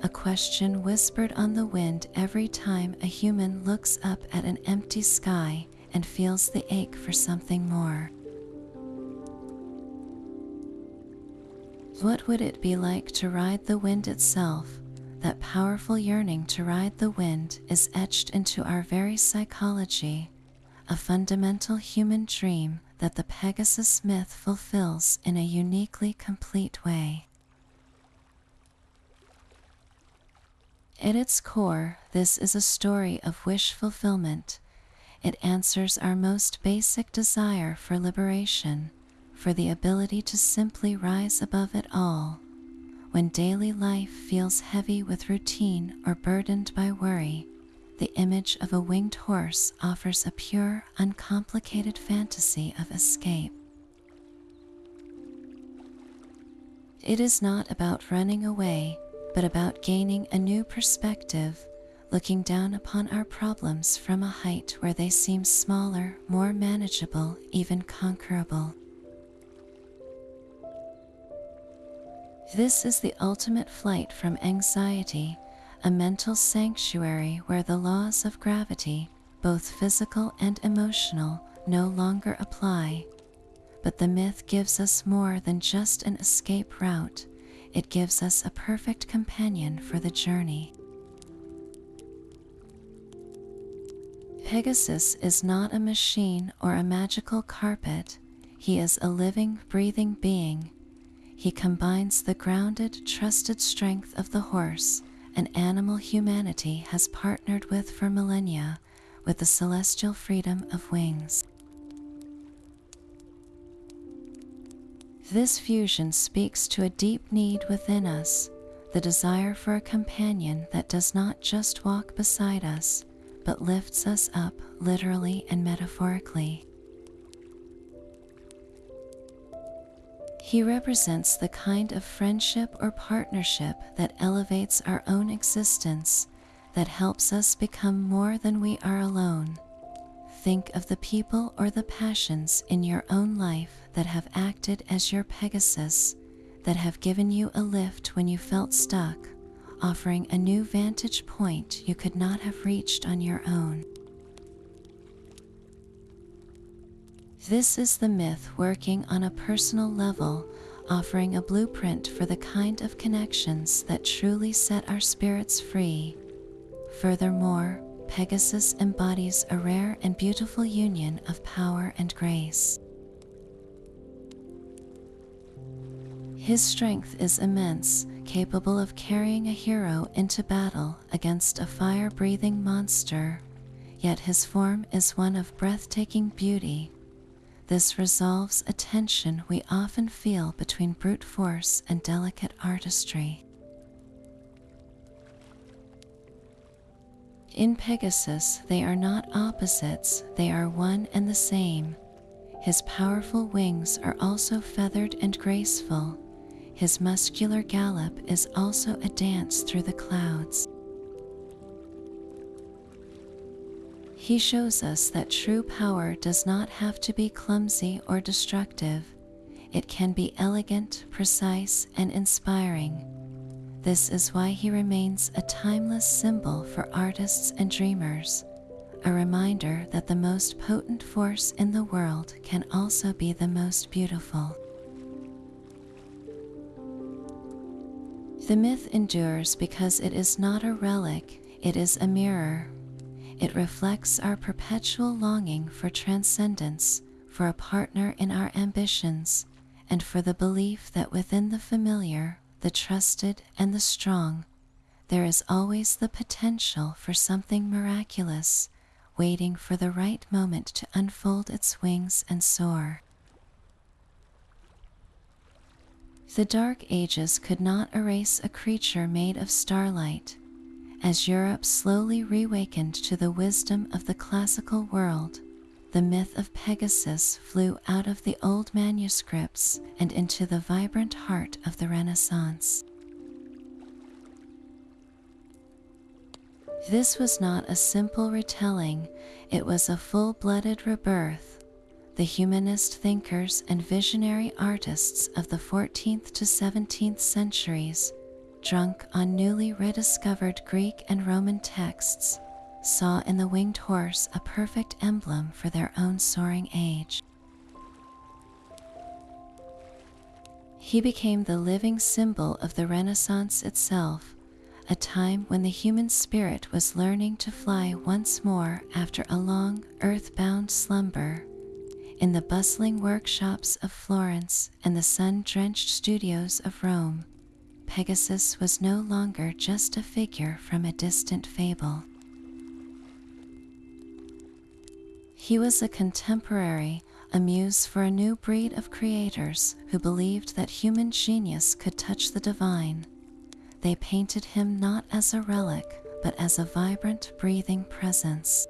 a question whispered on the wind every time a human looks up at an empty sky and feels the ache for something more. What would it be like to ride the wind itself? That powerful yearning to ride the wind is etched into our very psychology, a fundamental human dream that the Pegasus myth fulfills in a uniquely complete way. At its core, this is a story of wish fulfillment. It answers our most basic desire for liberation, for the ability to simply rise above it all. When daily life feels heavy with routine or burdened by worry, the image of a winged horse offers a pure, uncomplicated fantasy of escape. It is not about running away, but about gaining a new perspective, looking down upon our problems from a height where they seem smaller, more manageable, even conquerable. This is the ultimate flight from anxiety, a mental sanctuary where the laws of gravity, both physical and emotional, no longer apply. But the myth gives us more than just an escape route. It gives us a perfect companion for the journey. Pegasus is not a machine or a magical carpet. He is a living, breathing being. He combines the grounded, trusted strength of the horse, an animal humanity has partnered with for millennia, with the celestial freedom of wings. This fusion speaks to a deep need within us, the desire for a companion that does not just walk beside us, but lifts us up literally and metaphorically. He represents the kind of friendship or partnership that elevates our own existence, that helps us become more than we are alone. Think of the people or the passions in your own life that have acted as your Pegasus, that have given you a lift when you felt stuck, offering a new vantage point you could not have reached on your own. This is the myth working on a personal level, offering a blueprint for the kind of connections that truly set our spirits free. Furthermore, Pegasus embodies a rare and beautiful union of power and grace. His strength is immense, capable of carrying a hero into battle against a fire-breathing monster, yet his form is one of breathtaking beauty. This resolves a tension we often feel between brute force and delicate artistry. In Pegasus, they are not opposites, they are one and the same. His powerful wings are also feathered and graceful. His muscular gallop is also a dance through the clouds. He shows us that true power does not have to be clumsy or destructive. It can be elegant, precise, and inspiring. This is why he remains a timeless symbol for artists and dreamers, a reminder that the most potent force in the world can also be the most beautiful. The myth endures because it is not a relic, it is a mirror. It reflects our perpetual longing for transcendence, for a partner in our ambitions, and for the belief that within the familiar, the trusted, and the strong, there is always the potential for something miraculous, waiting for the right moment to unfold its wings and soar. The Dark Ages could not erase a creature made of starlight. As Europe slowly reawakened to the wisdom of the classical world, the myth of Pegasus flew out of the old manuscripts and into the vibrant heart of the Renaissance. This was not a simple retelling, it was a full-blooded rebirth. The humanist thinkers and visionary artists of the 14th to 17th centuries, drunk on newly rediscovered Greek and Roman texts, saw in the winged horse a perfect emblem for their own soaring age. He became the living symbol of the Renaissance itself, a time when the human spirit was learning to fly once more after a long, earth-bound slumber. In the bustling workshops of Florence and the sun-drenched studios of Rome, Pegasus was no longer just a figure from a distant fable. He was a contemporary, a muse for a new breed of creators who believed that human genius could touch the divine. They painted him not as a relic, but as a vibrant, breathing presence.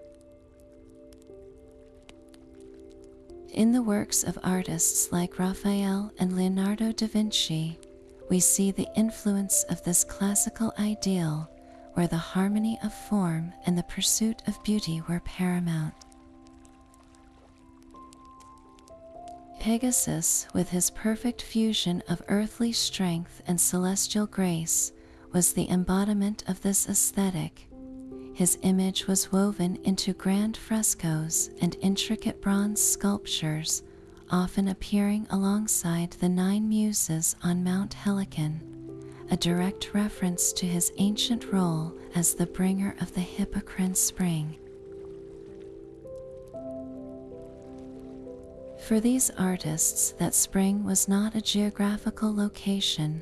In the works of artists like Raphael and Leonardo da Vinci, we see the influence of this classical ideal, where the harmony of form and the pursuit of beauty were paramount. Pegasus, with his perfect fusion of earthly strength and celestial grace, was the embodiment of this aesthetic. His image was woven into grand frescoes and intricate bronze sculptures, often appearing alongside the 9 Muses on Mount Helicon, a direct reference to his ancient role as the bringer of the Hippocrene Spring. For these artists, that spring was not a geographical location,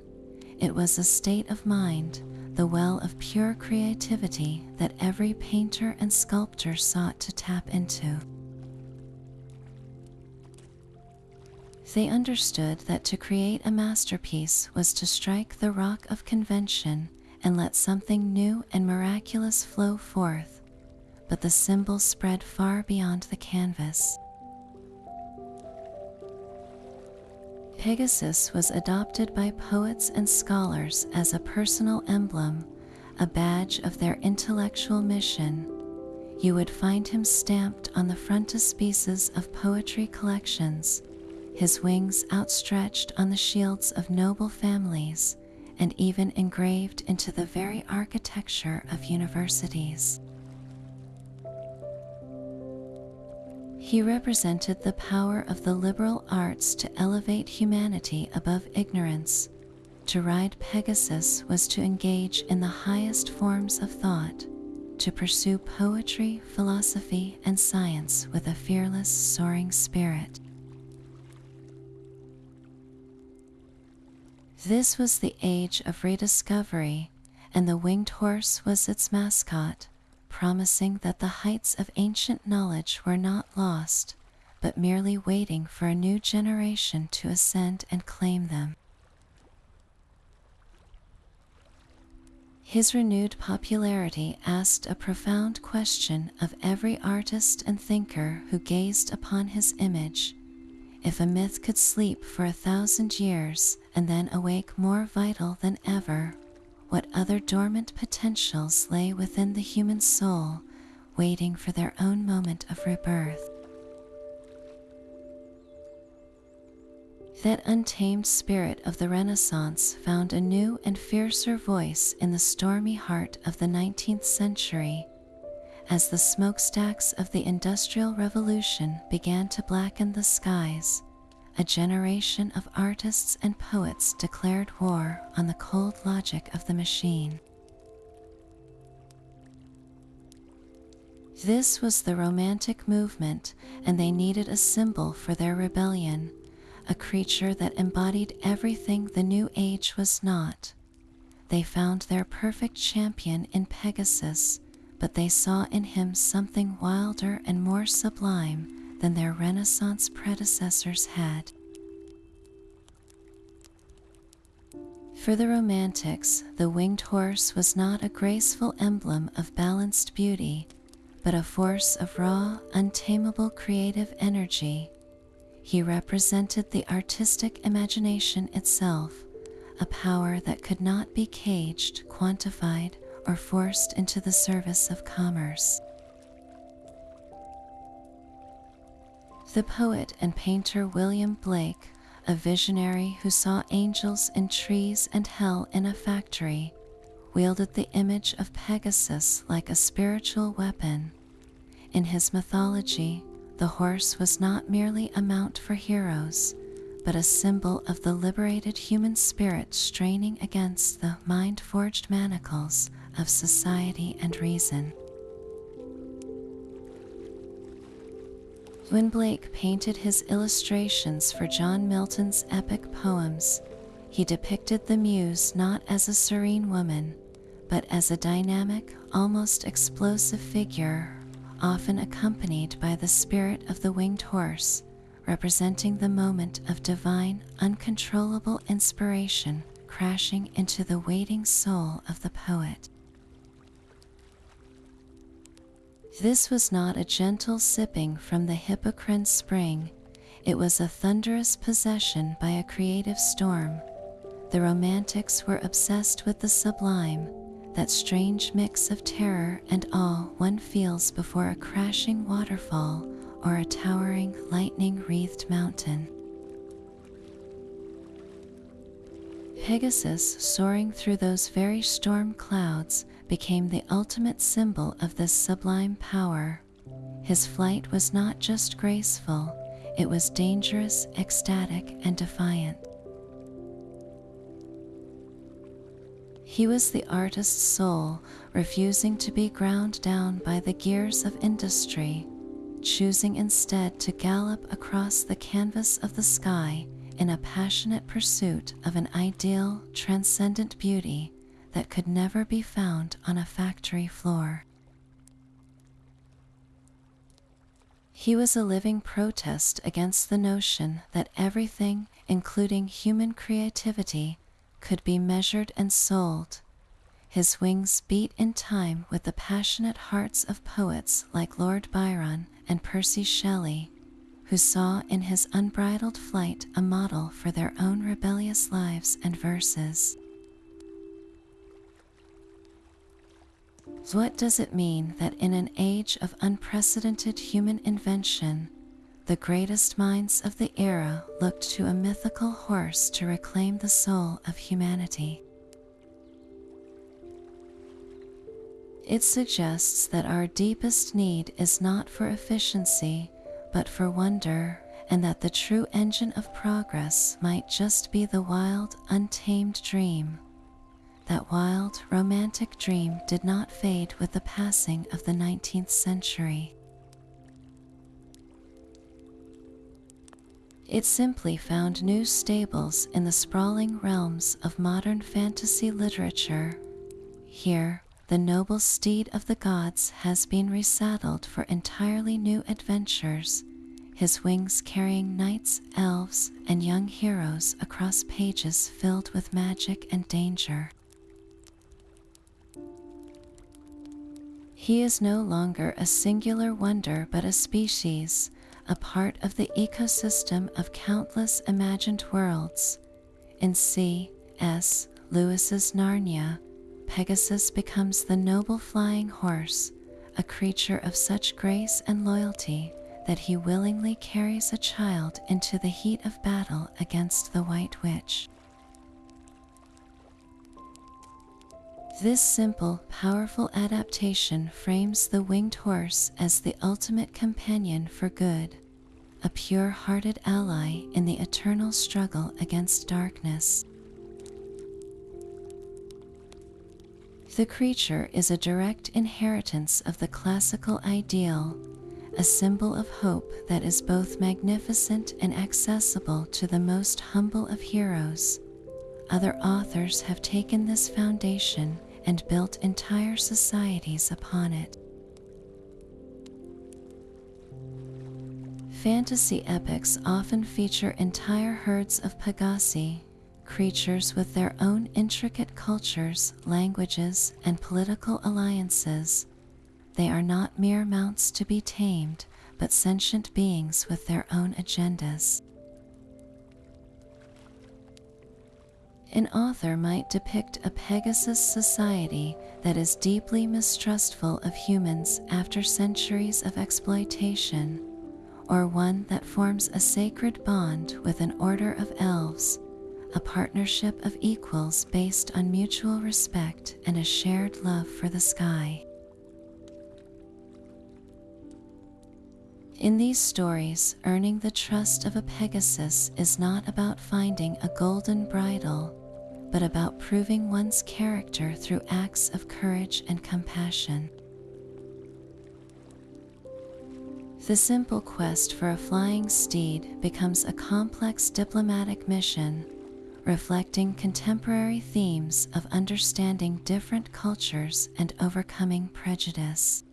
it was a state of mind, the well of pure creativity that every painter and sculptor sought to tap into. They understood that to create a masterpiece was to strike the rock of convention and let something new and miraculous flow forth, but the symbol spread far beyond the canvas. Pegasus was adopted by poets and scholars as a personal emblem, a badge of their intellectual mission. You would find him stamped on the frontispieces of poetry collections, his wings outstretched on the shields of noble families, and even engraved into the very architecture of universities. He represented the power of the liberal arts to elevate humanity above ignorance. To ride Pegasus was to engage in the highest forms of thought, to pursue poetry, philosophy, and science with a fearless, soaring spirit. This was the age of rediscovery, and the winged horse was its mascot, promising that the heights of ancient knowledge were not lost, but merely waiting for a new generation to ascend and claim them. His renewed popularity asked a profound question of every artist and thinker who gazed upon his image. If a myth could sleep for 1,000 years and then awake more vital than ever, what other dormant potentials lay within the human soul, waiting for their own moment of rebirth? That untamed spirit of the Renaissance found a new and fiercer voice in the stormy heart of the 19th century. As the smokestacks of the Industrial Revolution began to blacken the skies, a generation of artists and poets declared war on the cold logic of the machine. This was the Romantic movement, and they needed a symbol for their rebellion, a creature that embodied everything the New Age was not. They found their perfect champion in Pegasus, but they saw in him something wilder and more sublime than their Renaissance predecessors had. For the Romantics, the winged horse was not a graceful emblem of balanced beauty, but a force of raw, untamable creative energy. He represented the artistic imagination itself, a power that could not be caged, quantified, or forced into the service of commerce. The poet and painter William Blake, a visionary who saw angels in trees and hell in a factory, wielded the image of Pegasus like a spiritual weapon. In his mythology, the horse was not merely a mount for heroes, but a symbol of the liberated human spirit straining against the mind-forged manacles of society and reason. When Blake painted his illustrations for John Milton's epic poems, he depicted the muse not as a serene woman, but as a dynamic, almost explosive figure, often accompanied by the spirit of the winged horse, representing the moment of divine, uncontrollable inspiration crashing into the waiting soul of the poet. This was not a gentle sipping from the Hippocrene Spring, it was a thunderous possession by a creative storm. The Romantics were obsessed with the sublime, that strange mix of terror and awe one feels before a crashing waterfall or a towering, lightning-wreathed mountain. Pegasus, soaring through those very storm clouds, became the ultimate symbol of this sublime power. His flight was not just graceful, it was dangerous, ecstatic, and defiant. He was the artist's soul, refusing to be ground down by the gears of industry, choosing instead to gallop across the canvas of the sky in a passionate pursuit of an ideal, transcendent beauty that could never be found on a factory floor. He was a living protest against the notion that everything, including human creativity, could be measured and sold. His wings beat in time with the passionate hearts of poets like Lord Byron and Percy Shelley, who saw in his unbridled flight a model for their own rebellious lives and verses. What does it mean that in an age of unprecedented human invention, the greatest minds of the era looked to a mythical horse to reclaim the soul of humanity? It suggests that our deepest need is not for efficiency, but for wonder, and that the true engine of progress might just be the wild, untamed dream. That wild, romantic dream did not fade with the passing of the 19th century. It simply found new stables in the sprawling realms of modern fantasy literature. Here, the noble steed of the gods has been resaddled for entirely new adventures, his wings carrying knights, elves, and young heroes across pages filled with magic and danger. He is no longer a singular wonder but a species, a part of the ecosystem of countless imagined worlds. In C.S. Lewis's Narnia, Pegasus becomes the noble flying horse, a creature of such grace and loyalty that he willingly carries a child into the heat of battle against the White Witch. This simple, powerful adaptation frames the winged horse as the ultimate companion for good, a pure-hearted ally in the eternal struggle against darkness. The creature is a direct inheritance of the classical ideal, a symbol of hope that is both magnificent and accessible to the most humble of heroes. Other authors have taken this foundation and built entire societies upon it. Fantasy epics often feature entire herds of Pegasi, creatures with their own intricate cultures, languages, and political alliances. They are not mere mounts to be tamed, but sentient beings with their own agendas. An author might depict a Pegasus society that is deeply mistrustful of humans after centuries of exploitation, or one that forms a sacred bond with an order of elves, a partnership of equals based on mutual respect and a shared love for the sky. In these stories, earning the trust of a Pegasus is not about finding a golden bridle, but about proving one's character through acts of courage and compassion. The simple quest for a flying steed becomes a complex diplomatic mission, reflecting contemporary themes of understanding different cultures and overcoming prejudice.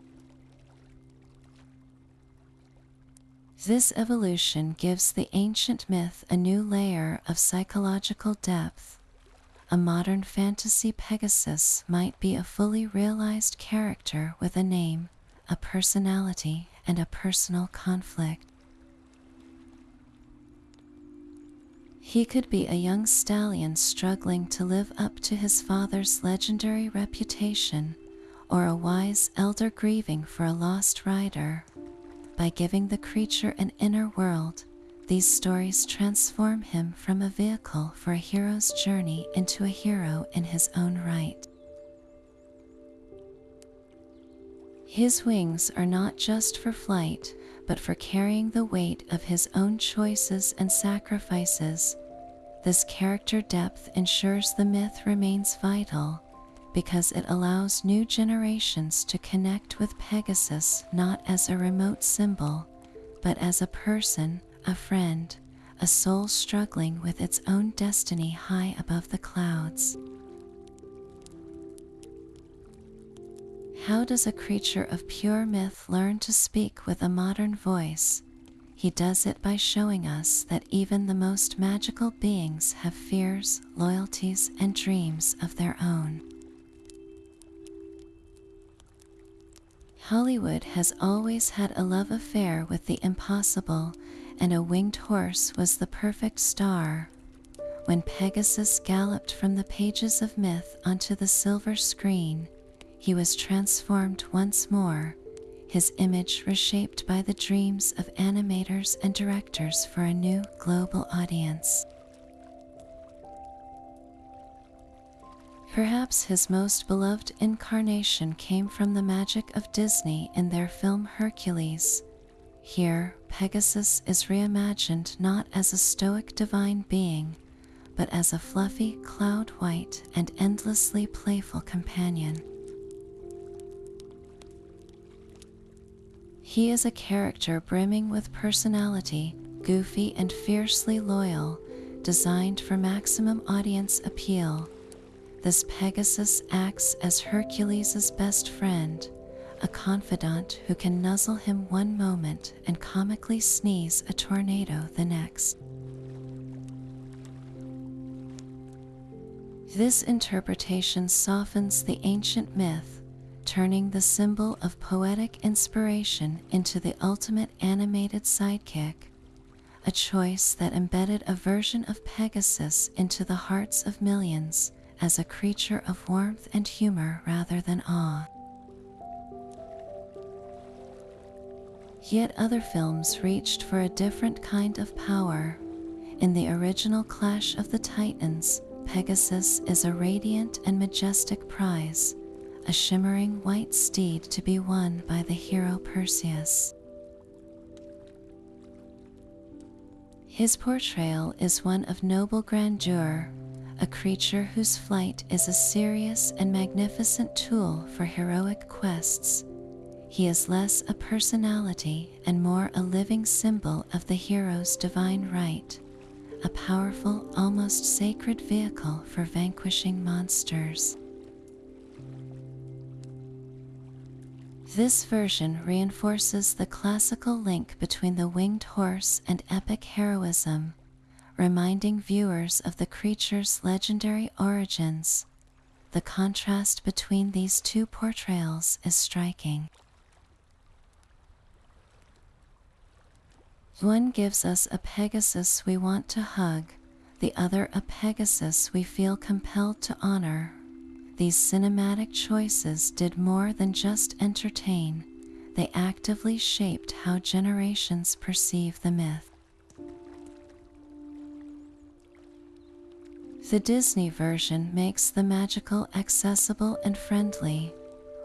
This evolution gives the ancient myth a new layer of psychological depth. A modern fantasy Pegasus might be a fully realized character with a name, a personality, and a personal conflict. He could be a young stallion struggling to live up to his father's legendary reputation, or a wise elder grieving for a lost rider. By giving the creature an inner world, these stories transform him from a vehicle for a hero's journey into a hero in his own right. His wings are not just for flight, but for carrying the weight of his own choices and sacrifices. This character depth ensures the myth remains vital, because it allows new generations to connect with Pegasus not as a remote symbol, but as a person, a friend, a soul struggling with its own destiny high above the clouds. How does a creature of pure myth learn to speak with a modern voice? He does it by showing us that even the most magical beings have fears, loyalties, and dreams of their own. Hollywood has always had a love affair with the impossible, and a winged horse was the perfect star. When Pegasus galloped from the pages of myth onto the silver screen, he was transformed once more, his image reshaped by the dreams of animators and directors for a new global audience. Perhaps his most beloved incarnation came from the magic of Disney in their film Hercules. Here, Pegasus is reimagined not as a stoic divine being, but as a fluffy, cloud-white, and endlessly playful companion. He is a character brimming with personality, goofy and fiercely loyal, designed for maximum audience appeal. This Pegasus acts as Hercules' best friend, a confidant who can nuzzle him one moment and comically sneeze a tornado the next. This interpretation softens the ancient myth, turning the symbol of poetic inspiration into the ultimate animated sidekick, a choice that embedded a version of Pegasus into the hearts of millions as a creature of warmth and humor rather than awe. Yet other films reached for a different kind of power. In the original Clash of the Titans, Pegasus is a radiant and majestic prize, a shimmering white steed to be won by the hero Perseus. His portrayal is one of noble grandeur, a creature whose flight is a serious and magnificent tool for heroic quests. He is less a personality and more a living symbol of the hero's divine right, a powerful, almost sacred vehicle for vanquishing monsters. This version reinforces the classical link between the winged horse and epic heroism, reminding viewers of the creature's legendary origins. The contrast between these two portrayals is striking. One gives us a Pegasus we want to hug, the other a Pegasus we feel compelled to honor. These cinematic choices did more than just entertain, they actively shaped how generations perceive the myth. The Disney version makes the magical accessible and friendly,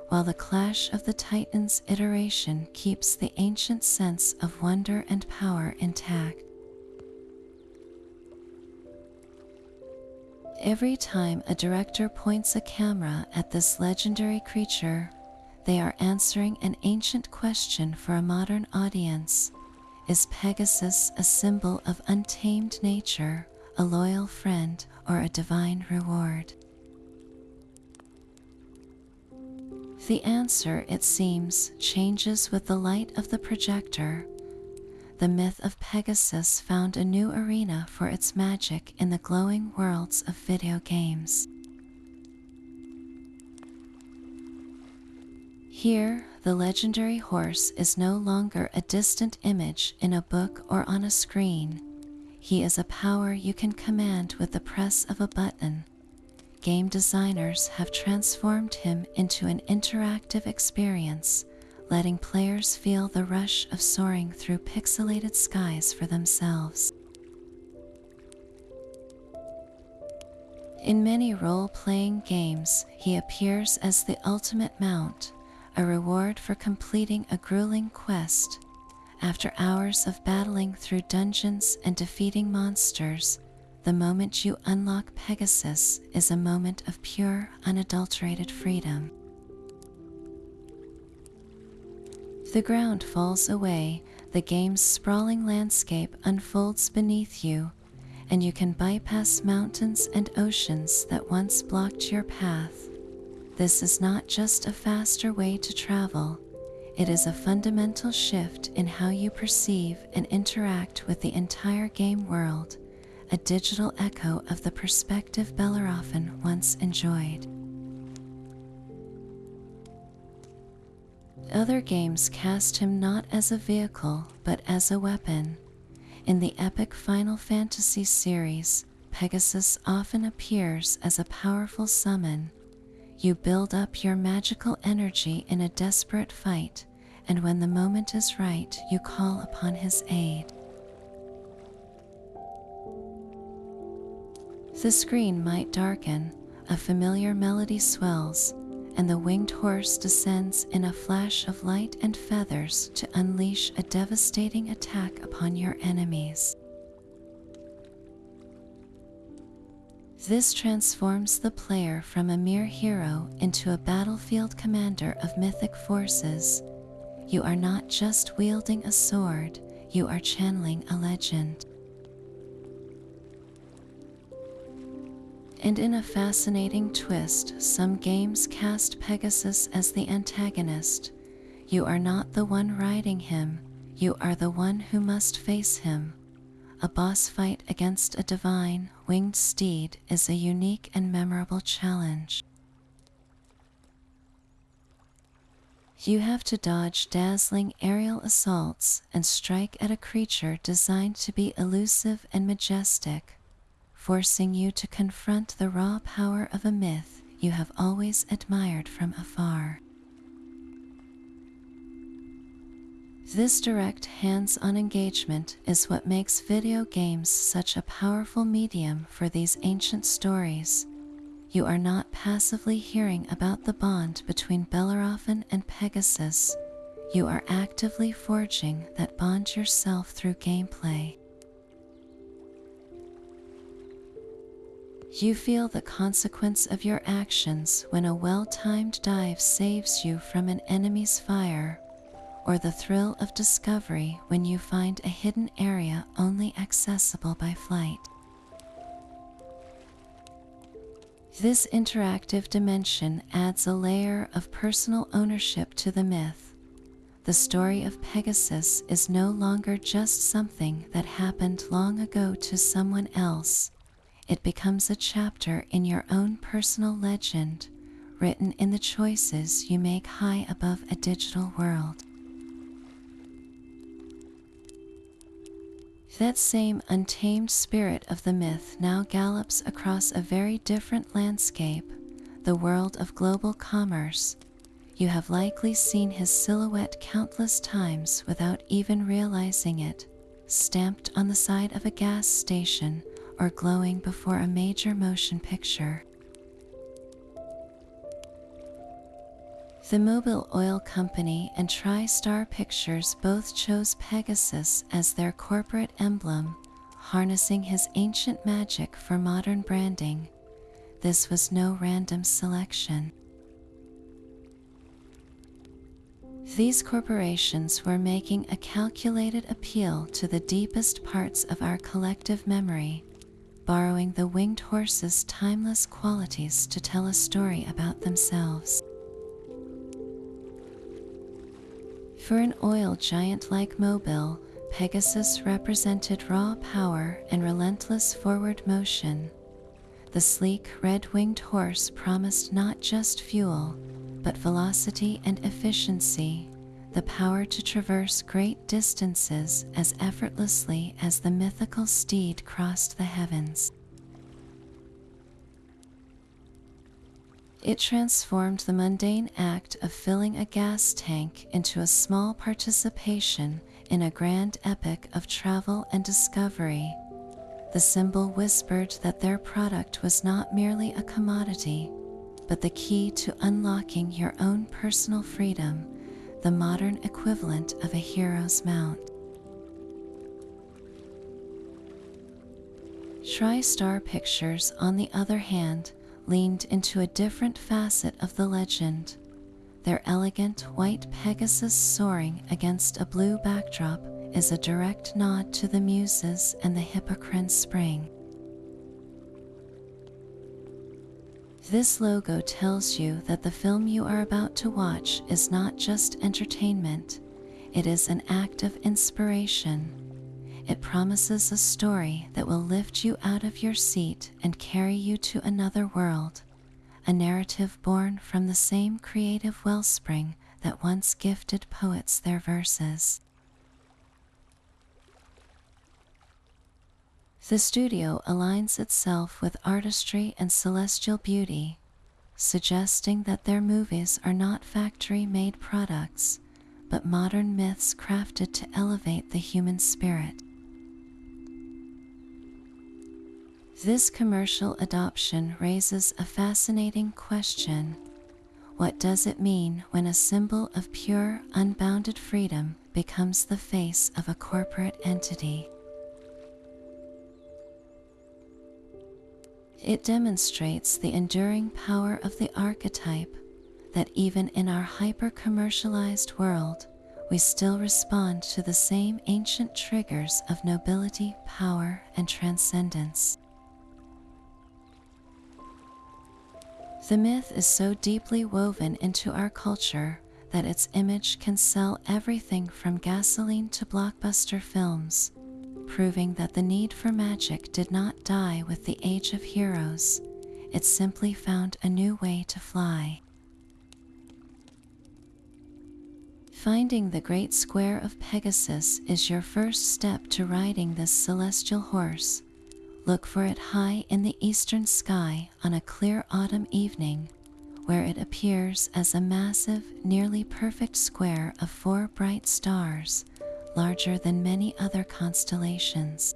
while the Clash of the Titans iteration keeps the ancient sense of wonder and power intact. Every time a director points a camera at this legendary creature, they are answering an ancient question for a modern audience. Is Pegasus a symbol of untamed nature, a loyal friend, or a divine reward? The answer, it seems, changes with the light of the projector. The myth of Pegasus found a new arena for its magic in the glowing worlds of video games. Here, the legendary horse is no longer a distant image in a book or on a screen. He is a power you can command with the press of a button. Game designers have transformed him into an interactive experience, letting players feel the rush of soaring through pixelated skies for themselves. In many role-playing games, he appears as the ultimate mount, a reward for completing a grueling quest. After hours of battling through dungeons and defeating monsters, the moment you unlock Pegasus is a moment of pure, unadulterated freedom. The ground falls away, the game's sprawling landscape unfolds beneath you, and you can bypass mountains and oceans that once blocked your path. This is not just a faster way to travel, it is a fundamental shift in how you perceive and interact with the entire game world, a digital echo of the perspective Bellerophon once enjoyed. Other games cast him not as a vehicle, but as a weapon. In the epic Final Fantasy series, Pegasus often appears as a powerful summon. You build up your magical energy in a desperate fight, and when the moment is right, you call upon his aid. The screen might darken, a familiar melody swells, and the winged horse descends in a flash of light and feathers to unleash a devastating attack upon your enemies. This transforms the player from a mere hero into a battlefield commander of mythic forces. You are not just wielding a sword, you are channeling a legend. And in a fascinating twist, some games cast Pegasus as the antagonist. You are not the one riding him, you are the one who must face him. A boss fight against a divine, winged steed is a unique and memorable challenge. You have to dodge dazzling aerial assaults and strike at a creature designed to be elusive and majestic, forcing you to confront the raw power of a myth you have always admired from afar. This direct hands-on engagement is what makes video games such a powerful medium for these ancient stories. You are not passively hearing about the bond between Bellerophon and Pegasus. You are actively forging that bond yourself through gameplay. You feel the consequence of your actions when a well-timed dive saves you from an enemy's fire, or the thrill of discovery when you find a hidden area only accessible by flight. This interactive dimension adds a layer of personal ownership to the myth. The story of Pegasus is no longer just something that happened long ago to someone else. It becomes a chapter in your own personal legend, written in the choices you make high above a digital world. That same untamed spirit of the myth now gallops across a very different landscape, the world of global commerce. You have likely seen his silhouette countless times without even realizing it, stamped on the side of a gas station or glowing before a major motion picture. The Mobil Oil Company and TriStar Pictures both chose Pegasus as their corporate emblem, harnessing his ancient magic for modern branding. This was no random selection. These corporations were making a calculated appeal to the deepest parts of our collective memory, borrowing the winged horse's timeless qualities to tell a story about themselves. For an oil giant like Mobil, Pegasus represented raw power and relentless forward motion. The sleek red-winged horse promised not just fuel, but velocity and efficiency, the power to traverse great distances as effortlessly as the mythical steed crossed the heavens. It transformed the mundane act of filling a gas tank into a small participation in a grand epic of travel and discovery. The symbol whispered that their product was not merely a commodity, but the key to unlocking your own personal freedom, the modern equivalent of a hero's mount. TriStar Pictures, on the other hand, leaned into a different facet of the legend. Their elegant white Pegasus soaring against a blue backdrop is a direct nod to the Muses and the Hippocrene Spring. This logo tells you that the film you are about to watch is not just entertainment, it is an act of inspiration. It promises a story that will lift you out of your seat and carry you to another world, a narrative born from the same creative wellspring that once gifted poets their verses. The studio aligns itself with artistry and celestial beauty, suggesting that their movies are not factory-made products, but modern myths crafted to elevate the human spirit. This commercial adoption raises a fascinating question. What does it mean when a symbol of pure, unbounded freedom becomes the face of a corporate entity? It demonstrates the enduring power of the archetype, that even in our hyper-commercialized world, we still respond to the same ancient triggers of nobility, power, and transcendence. The myth is so deeply woven into our culture that its image can sell everything from gasoline to blockbuster films, proving that the need for magic did not die with the age of heroes. It simply found a new way to fly. Finding the great square of Pegasus is your first step to riding this celestial horse. Look for it high in the eastern sky on a clear autumn evening, where it appears as a massive, nearly perfect square of 4 bright stars, larger than many other constellations.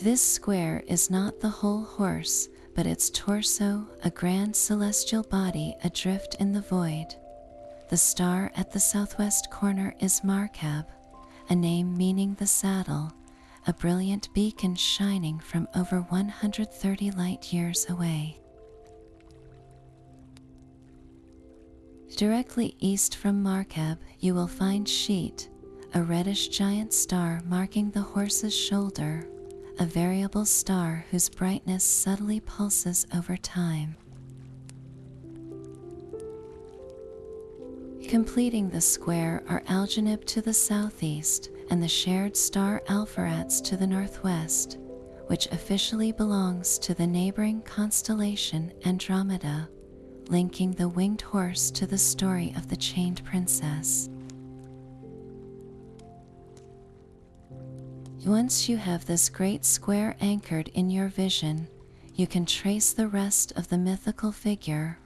This square is not the whole horse, but its torso, a grand celestial body adrift in the void. The star at the southwest corner is Markab, a name meaning the saddle, a brilliant beacon shining from over 130 light years away. Directly east from Markab, you will find Sheet, a reddish giant star marking the horse's shoulder, a variable star whose brightness subtly pulses over time. Completing the square are Algenib to the southeast and the shared star Alpheratz to the northwest, which officially belongs to the neighboring constellation Andromeda, linking the winged horse to the story of the chained princess. Once you have this great square anchored in your vision, you can trace the rest of the mythical figure.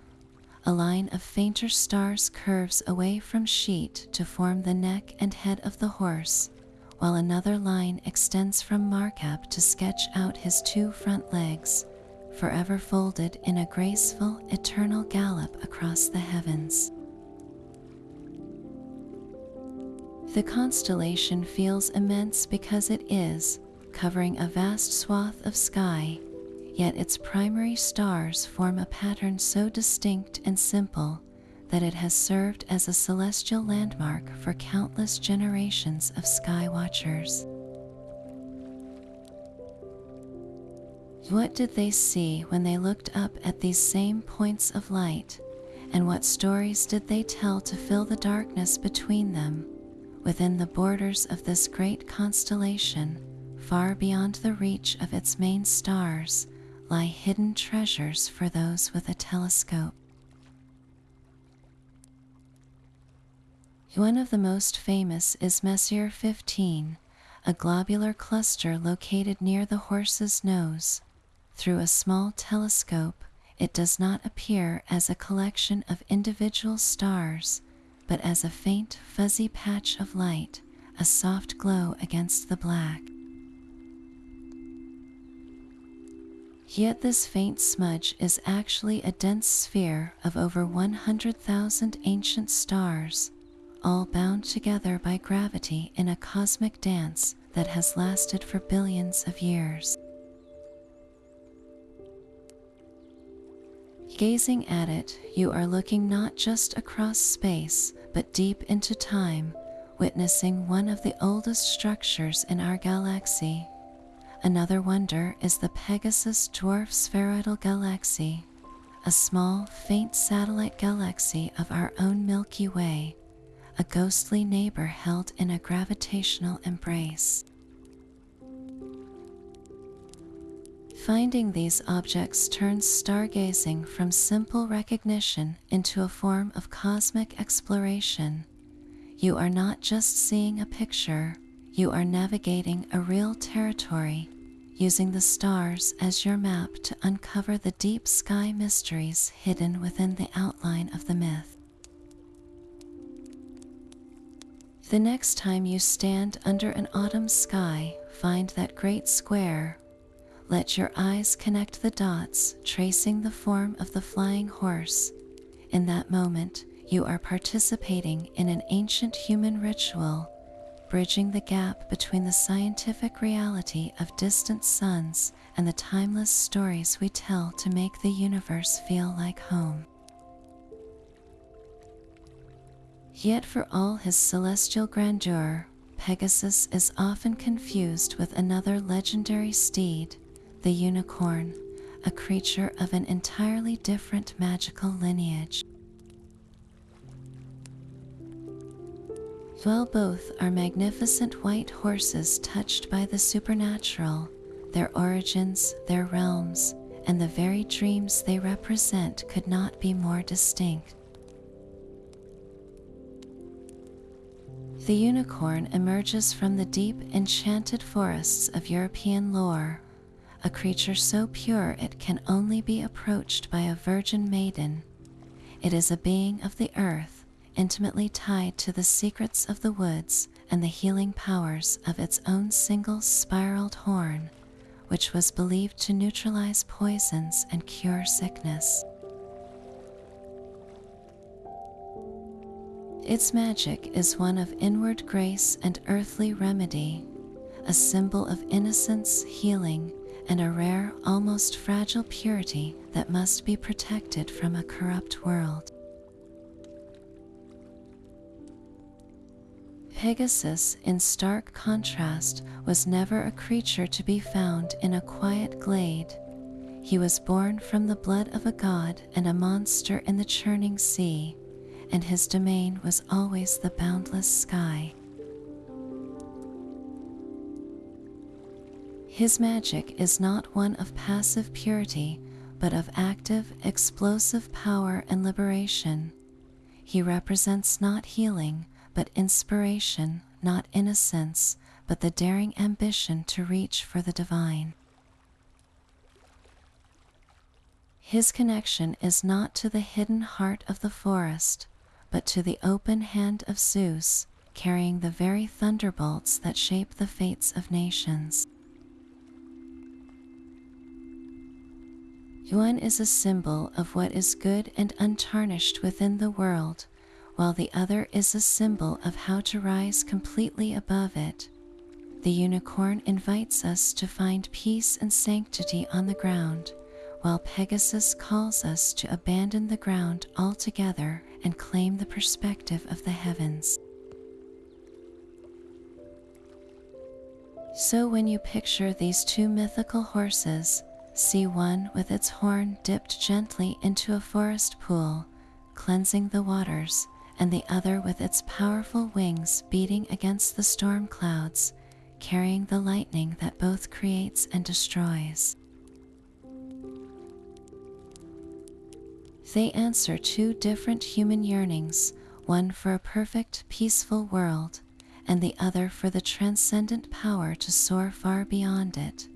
A line of fainter stars curves away from Sheet to form the neck and head of the horse, while another line extends from Markab to sketch out his 2 front legs, forever folded in a graceful, eternal gallop across the heavens. The constellation feels immense because it is, covering a vast swath of sky, yet its primary stars form a pattern so distinct and simple that it has served as a celestial landmark for countless generations of sky watchers. What did they see when they looked up at these same points of light, and what stories did they tell to fill the darkness between them? Within the borders of this great constellation, far beyond the reach of its main stars, lie hidden treasures for those with a telescope. One of the most famous is Messier 15, a globular cluster located near the horse's nose. Through a small telescope, it does not appear as a collection of individual stars, but as a faint, fuzzy patch of light, a soft glow against the black. Yet this faint smudge is actually a dense sphere of over 100,000 ancient stars, all bound together by gravity in a cosmic dance that has lasted for billions of years. Gazing at it, you are looking not just across space, but deep into time, witnessing one of the oldest structures in our galaxy. Another wonder is the Pegasus dwarf spheroidal galaxy, a small, faint satellite galaxy of our own Milky Way, a ghostly neighbor held in a gravitational embrace. Finding these objects turns stargazing from simple recognition into a form of cosmic exploration. You are not just seeing a picture, you are navigating a real territory, using the stars as your map to uncover the deep sky mysteries hidden within the outline of the myth. The next time you stand under an autumn sky, find that great square. Let your eyes connect the dots, tracing the form of the flying horse. In that moment, you are participating in an ancient human ritual, bridging the gap between the scientific reality of distant suns and the timeless stories we tell to make the universe feel like home. Yet for all his celestial grandeur, Pegasus is often confused with another legendary steed, the unicorn, a creature of an entirely different magical lineage. While both are magnificent white horses touched by the supernatural, their origins, their realms, and the very dreams they represent could not be more distinct. The unicorn emerges from the deep, enchanted forests of European lore, a creature so pure it can only be approached by a virgin maiden. It is a being of the earth, intimately tied to the secrets of the woods and the healing powers of its own single spiraled horn, which was believed to neutralize poisons and cure sickness. Its magic is one of inward grace and earthly remedy, a symbol of innocence, healing, and a rare, almost fragile purity that must be protected from a corrupt world. Pegasus, in stark contrast, was never a creature to be found in a quiet glade. He was born from the blood of a god and a monster in the churning sea, and his domain was always the boundless sky. His magic is not one of passive purity, but of active, explosive power and liberation. He represents not healing, but inspiration, not innocence, but the daring ambition to reach for the divine. His connection is not to the hidden heart of the forest, but to the open hand of Zeus, carrying the very thunderbolts that shape the fates of nations. One is a symbol of what is good and untarnished within the world, while the other is a symbol of how to rise completely above it. The unicorn invites us to find peace and sanctity on the ground, while Pegasus calls us to abandon the ground altogether and claim the perspective of the heavens. So when you picture these two mythical horses, see one with its horn dipped gently into a forest pool, cleansing the waters, and the other with its powerful wings beating against the storm clouds, carrying the lightning that both creates and destroys. They answer two different human yearnings, one for a perfect, peaceful world, and the other for the transcendent power to soar far beyond it.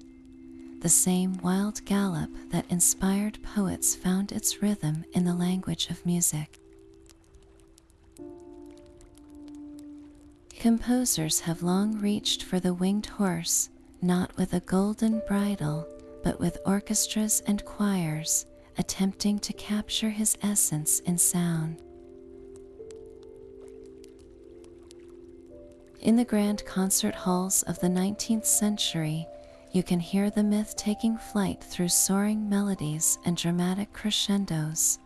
The same wild gallop that inspired poets found its rhythm in the language of music. Composers have long reached for the winged horse, not with a golden bridle, but with orchestras and choirs, attempting to capture his essence in sound. In the grand concert halls of the 19th century, you can hear the myth taking flight through soaring melodies and dramatic crescendos.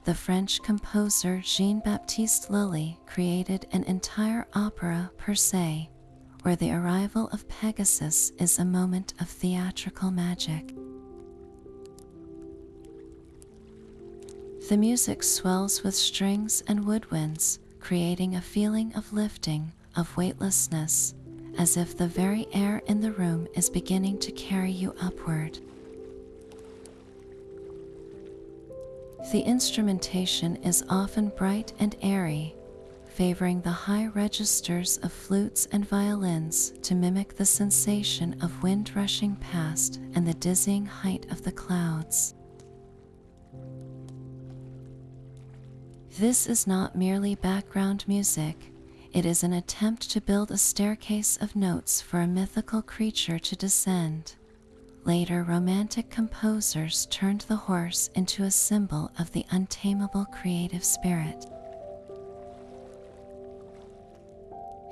The French composer Jean-Baptiste Lully created an entire opera per se, where the arrival of Pegasus is a moment of theatrical magic. The music swells with strings and woodwinds, creating a feeling of lifting, of weightlessness, as if the very air in the room is beginning to carry you upward. The instrumentation is often bright and airy, favoring the high registers of flutes and violins to mimic the sensation of wind rushing past and the dizzying height of the clouds. This is not merely background music, it is an attempt to build a staircase of notes for a mythical creature to descend. Later, romantic composers turned the horse into a symbol of the untamable creative spirit.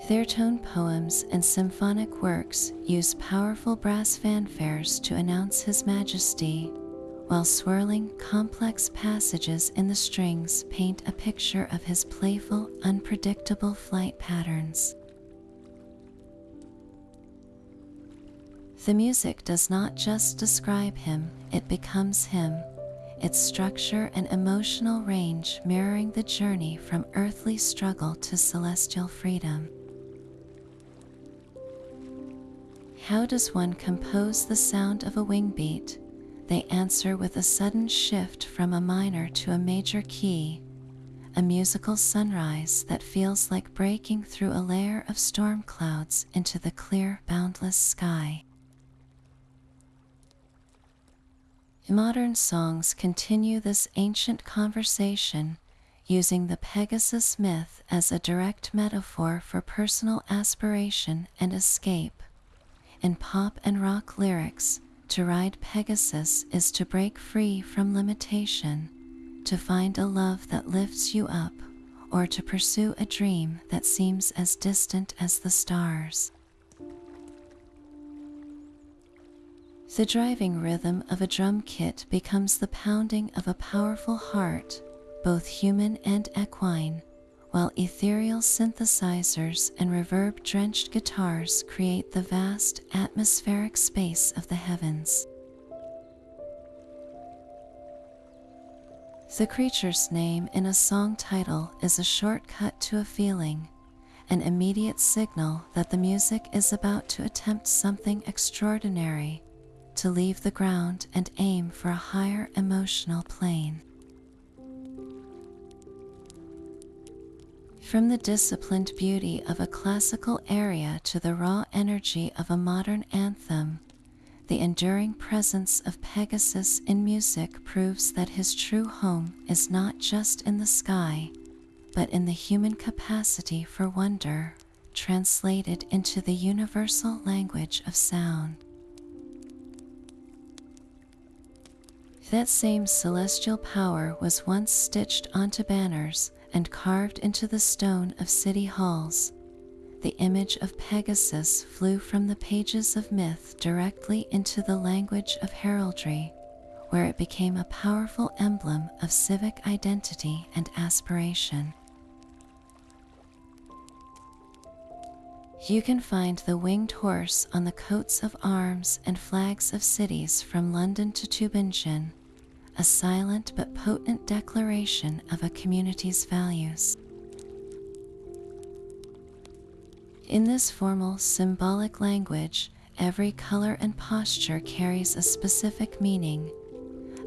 Their tone poems and symphonic works use powerful brass fanfares to announce His Majesty, while swirling complex passages in the strings paint a picture of his playful, unpredictable flight patterns. The music does not just describe him, it becomes him, its structure and emotional range mirroring the journey from earthly struggle to celestial freedom. How does one compose the sound of a wing beat? They answer with a sudden shift from a minor to a major key, a musical sunrise that feels like breaking through a layer of storm clouds into the clear, boundless sky. Modern songs continue this ancient conversation, using the Pegasus myth as a direct metaphor for personal aspiration and escape. In pop and rock lyrics, to ride Pegasus is to break free from limitation, to find a love that lifts you up, or to pursue a dream that seems as distant as the stars. The driving rhythm of a drum kit becomes the pounding of a powerful heart, both human and equine, while ethereal synthesizers and reverb-drenched guitars create the vast atmospheric space of the heavens. The creature's name in a song title is a shortcut to a feeling, an immediate signal that the music is about to attempt something extraordinary, to leave the ground and aim for a higher emotional plane. From the disciplined beauty of a classical aria to the raw energy of a modern anthem, the enduring presence of Pegasus in music proves that his true home is not just in the sky, but in the human capacity for wonder, translated into the universal language of sound. That same celestial power was once stitched onto banners and carved into the stone of city halls. The image of Pegasus flew from the pages of myth directly into the language of heraldry, where it became a powerful emblem of civic identity and aspiration. You can find the winged horse on the coats of arms and flags of cities from London to Tübingen, a silent but potent declaration of a community's values. In this formal, symbolic language, every color and posture carries a specific meaning.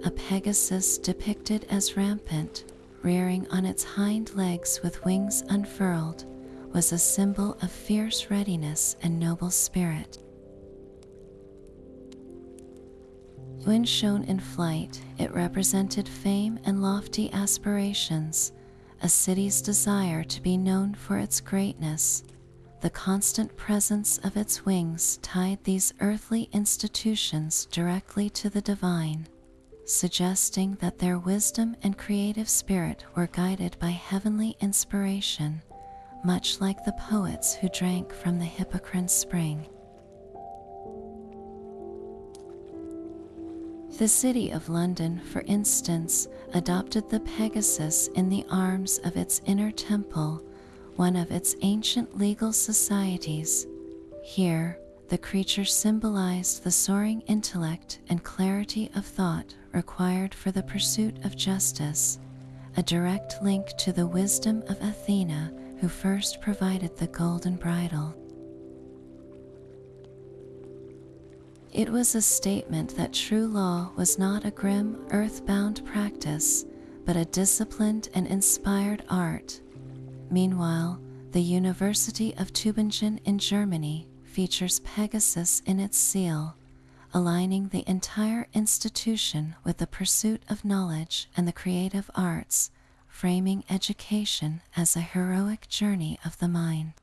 A Pegasus depicted as rampant, rearing on its hind legs with wings unfurled, was a symbol of fierce readiness and noble spirit. When shown in flight, it represented fame and lofty aspirations, a city's desire to be known for its greatness. The constant presence of its wings tied these earthly institutions directly to the divine, suggesting that their wisdom and creative spirit were guided by heavenly inspiration, much like the poets who drank from the Hippocrene Spring. The city of London, for instance, adopted the Pegasus in the arms of its inner temple, one of its ancient legal societies. Here, the creature symbolized the soaring intellect and clarity of thought required for the pursuit of justice, a direct link to the wisdom of Athena, who first provided the golden bridle. It was a statement that true law was not a grim, earth-bound practice, but a disciplined and inspired art. Meanwhile, the University of Tübingen in Germany features Pegasus in its seal, aligning the entire institution with the pursuit of knowledge and the creative arts, framing education as a heroic journey of the mind.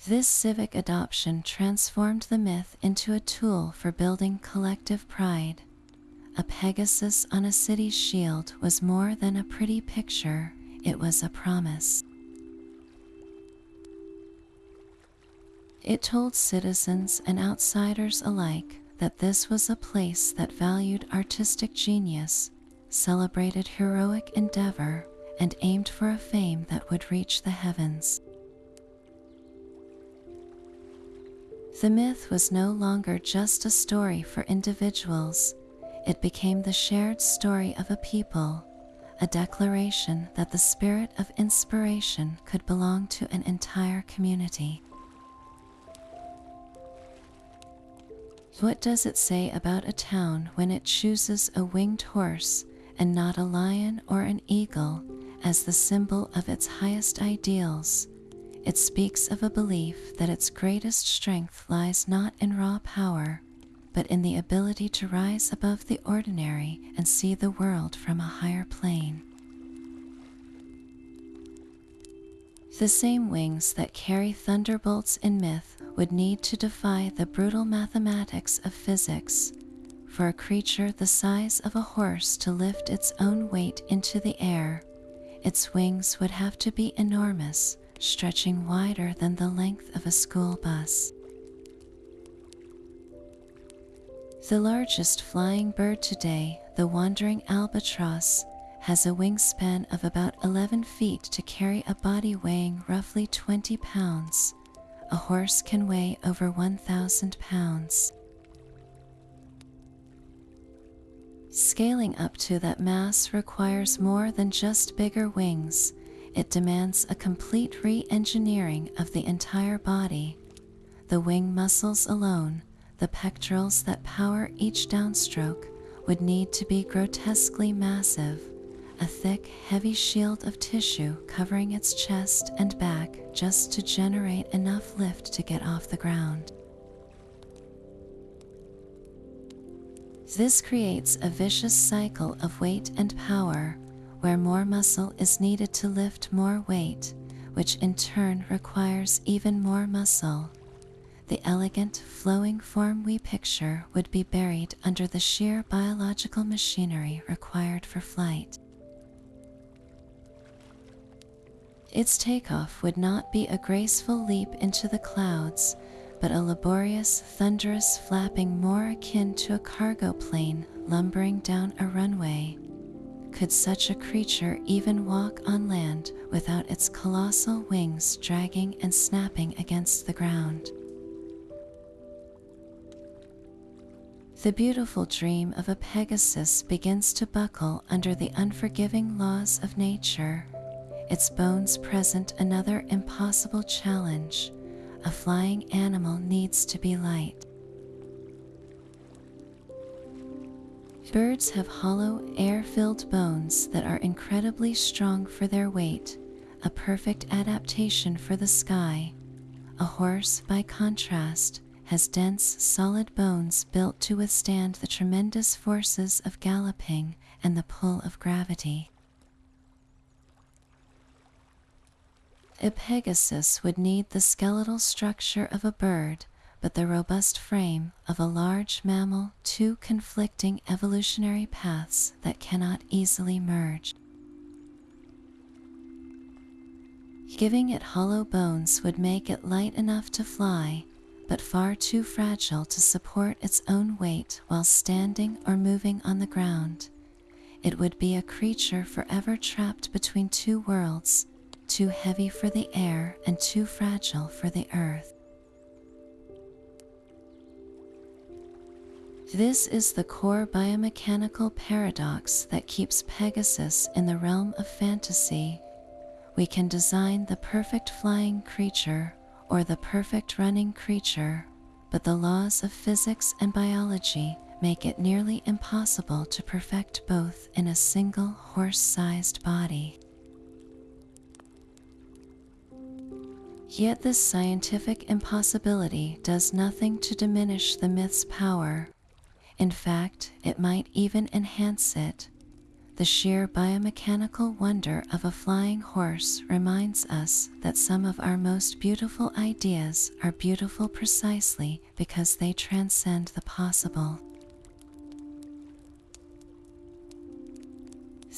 This civic adoption transformed the myth into a tool for building collective pride. A Pegasus on a city's shield was more than a pretty picture, it was a promise. It told citizens and outsiders alike that this was a place that valued artistic genius, celebrated heroic endeavor, and aimed for a fame that would reach the heavens. The myth was no longer just a story for individuals. It became the shared story of a people, a declaration that the spirit of inspiration could belong to an entire community. What does it say about a town when it chooses a winged horse and not a lion or an eagle as the symbol of its highest ideals? It speaks of a belief that its greatest strength lies not in raw power, but in the ability to rise above the ordinary and see the world from a higher plane. The same wings that carry thunderbolts in myth would need to defy the brutal mathematics of physics. For a creature the size of a horse to lift its own weight into the air, its wings would have to be enormous, stretching wider than the length of a school bus. The largest flying bird today, the wandering albatross, has a wingspan of about 11 feet to carry a body weighing roughly 20 pounds. A horse can weigh over 1,000 pounds. Scaling up to that mass requires more than just bigger wings. It demands a complete re-engineering of the entire body. The wing muscles alone, the pectorals that power each downstroke, would need to be grotesquely massive, a thick, heavy shield of tissue covering its chest and back just to generate enough lift to get off the ground. This creates a vicious cycle of weight and power, where more muscle is needed to lift more weight, which in turn requires even more muscle. The elegant, flowing form we picture would be buried under the sheer biological machinery required for flight. Its takeoff would not be a graceful leap into the clouds, but a laborious, thunderous flapping more akin to a cargo plane lumbering down a runway. Could such a creature even walk on land without its colossal wings dragging and snapping against the ground? The beautiful dream of a Pegasus begins to buckle under the unforgiving laws of nature. Its bones present another impossible challenge. A flying animal needs to be light. Birds have hollow, air-filled bones that are incredibly strong for their weight, a perfect adaptation for the sky. A horse, by contrast, has dense, solid bones built to withstand the tremendous forces of galloping and the pull of gravity. A Pegasus would need the skeletal structure of a bird, but the robust frame of a large mammal, two conflicting evolutionary paths that cannot easily merge. Giving it hollow bones would make it light enough to fly, but far too fragile to support its own weight while standing or moving on the ground. It would be a creature forever trapped between two worlds, too heavy for the air and too fragile for the earth. This is the core biomechanical paradox that keeps Pegasus in the realm of fantasy. We can design the perfect flying creature or the perfect running creature, but the laws of physics and biology make it nearly impossible to perfect both in a single horse-sized body. Yet this scientific impossibility does nothing to diminish the myth's power. In fact, it might even enhance it. The sheer biomechanical wonder of a flying horse reminds us that some of our most beautiful ideas are beautiful precisely because they transcend the possible.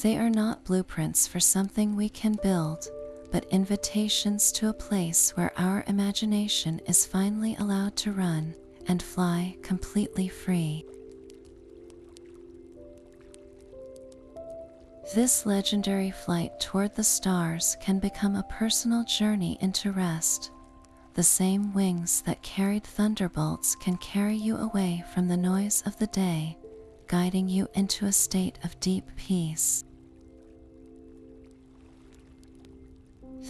They are not blueprints for something we can build, but invitations to a place where our imagination is finally allowed to run and fly completely free. This legendary flight toward the stars can become a personal journey into rest. The same wings that carried thunderbolts can carry you away from the noise of the day, guiding you into a state of deep peace.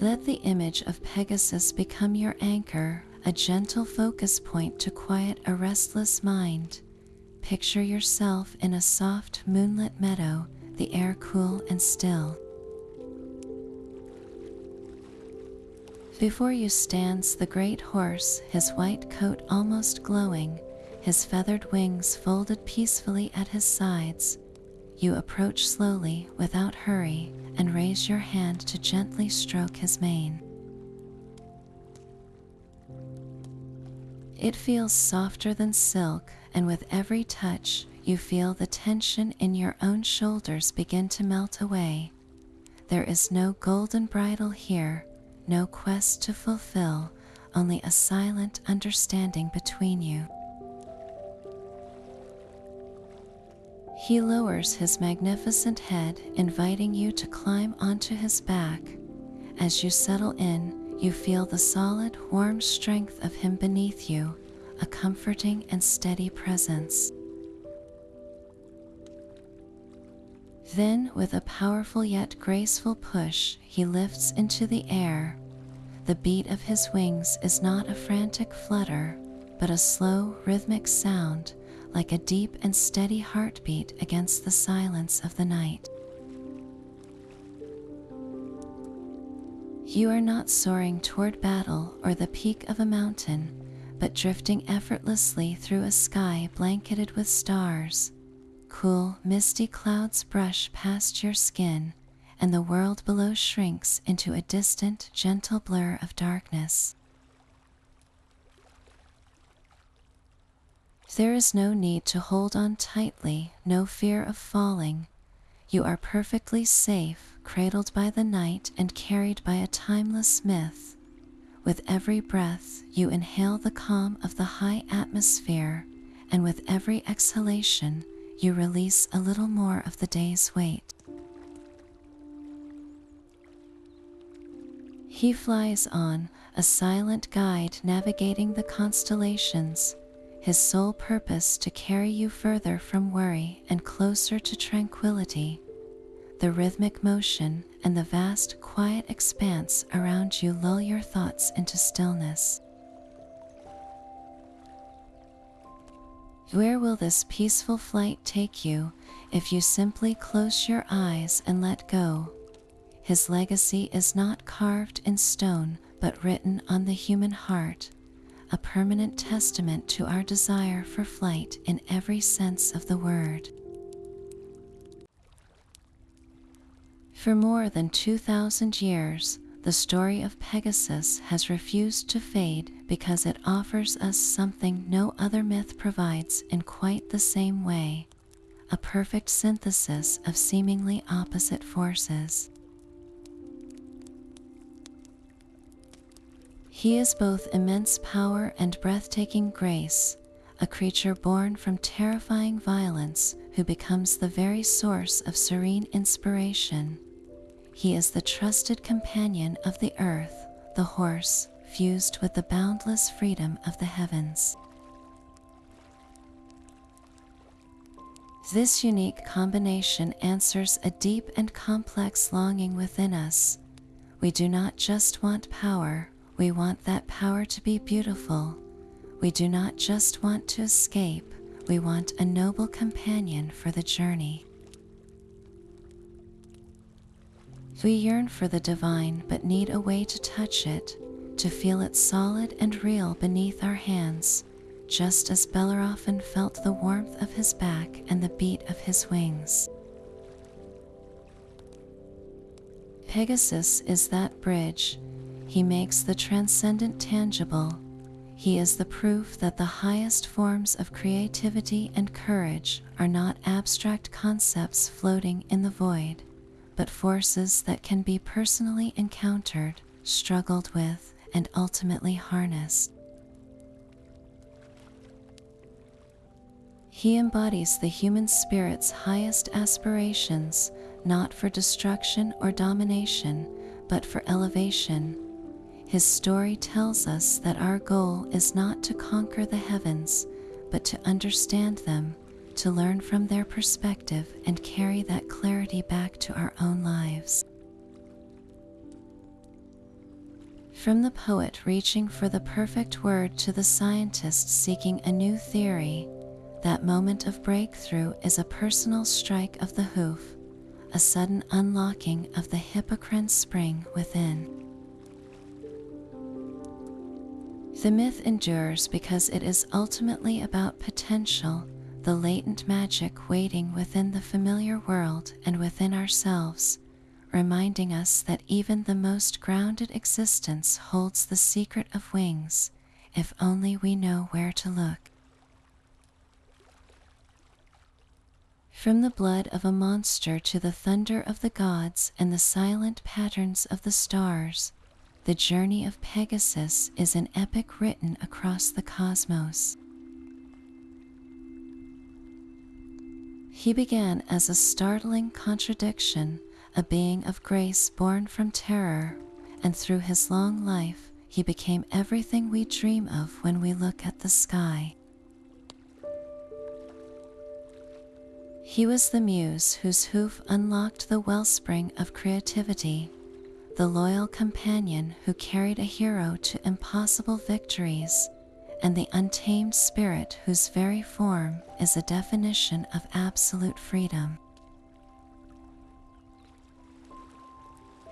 Let the image of Pegasus become your anchor, a gentle focus point to quiet a restless mind. Picture yourself in a soft moonlit meadow, the air cool and still. Before you stands the great horse, his white coat almost glowing, his feathered wings folded peacefully at his sides. You approach slowly, without hurry, and raise your hand to gently stroke his mane. It feels softer than silk, and with every touch, you feel the tension in your own shoulders begin to melt away. There is no golden bridle here, no quest to fulfill, only a silent understanding between you. He lowers his magnificent head, inviting you to climb onto his back. As you settle in, you feel the solid, warm strength of him beneath you, a comforting and steady presence. Then, with a powerful yet graceful push, he lifts into the air. The beat of his wings is not a frantic flutter, but a slow, rhythmic sound, like a deep and steady heartbeat against the silence of the night. You are not soaring toward battle or the peak of a mountain, but drifting effortlessly through a sky blanketed with stars. Cool, misty clouds brush past your skin, and the world below shrinks into a distant, gentle blur of darkness. There is no need to hold on tightly, no fear of falling. You are perfectly safe, cradled by the night and carried by a timeless myth. With every breath, you inhale the calm of the high atmosphere, and with every exhalation, you release a little more of the day's weight. He flies on, a silent guide navigating the constellations, his sole purpose to carry you further from worry and closer to tranquility. The rhythmic motion and the vast, quiet expanse around you lull your thoughts into stillness. Where will this peaceful flight take you if you simply close your eyes and let go? His legacy is not carved in stone, but written on the human heart, a permanent testament to our desire for flight in every sense of the word. For more than 2,000 years, the story of Pegasus has refused to fade because it offers us something no other myth provides in quite the same way, a perfect synthesis of seemingly opposite forces. He is both immense power and breathtaking grace, a creature born from terrifying violence who becomes the very source of serene inspiration. He is the trusted companion of the earth, the horse, fused with the boundless freedom of the heavens. This unique combination answers a deep and complex longing within us. We do not just want power, we want that power to be beautiful. We do not just want to escape, we want a noble companion for the journey. We yearn for the divine but need a way to touch it, to feel it solid and real beneath our hands, just as Bellerophon felt the warmth of his back and the beat of his wings. Pegasus is that bridge. He makes the transcendent tangible. He is the proof that the highest forms of creativity and courage are not abstract concepts floating in the void, but forces that can be personally encountered, struggled with, and ultimately harnessed. He embodies the human spirit's highest aspirations, not for destruction or domination, but for elevation. His story tells us that our goal is not to conquer the heavens, but to understand them, to learn from their perspective and carry that clarity back to our own lives. From the poet reaching for the perfect word to the scientist seeking a new theory, that moment of breakthrough is a personal strike of the hoof, a sudden unlocking of the Hippocrene Spring within. The myth endures because it is ultimately about potential, the latent magic waiting within the familiar world and within ourselves, reminding us that even the most grounded existence holds the secret of wings, if only we know where to look. From the blood of a monster to the thunder of the gods and the silent patterns of the stars, the journey of Pegasus is an epic written across the cosmos. He began as a startling contradiction, a being of grace born from terror, and through his long life, he became everything we dream of when we look at the sky. He was the muse whose hoof unlocked the wellspring of creativity, the loyal companion who carried a hero to impossible victories, and the untamed spirit whose very form is a definition of absolute freedom.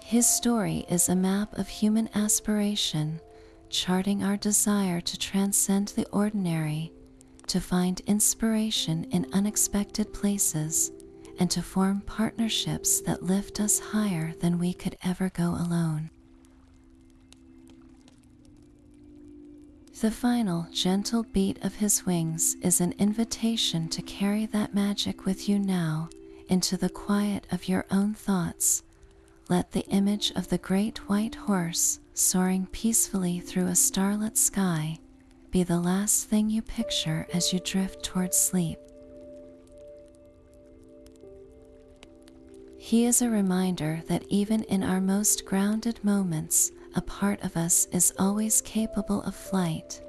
His story is a map of human aspiration, charting our desire to transcend the ordinary, to find inspiration in unexpected places, and to form partnerships that lift us higher than we could ever go alone. The final, gentle beat of his wings is an invitation to carry that magic with you now into the quiet of your own thoughts. Let the image of the great white horse soaring peacefully through a starlit sky be the last thing you picture as you drift towards sleep. He is a reminder that even in our most grounded moments, a part of us is always capable of flight.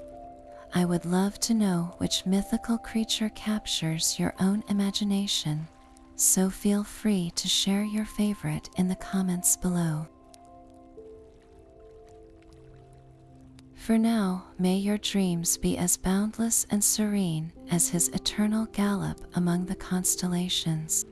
I would love to know which mythical creature captures your own imagination, so feel free to share your favorite in the comments below. For now, may your dreams be as boundless and serene as his eternal gallop among the constellations.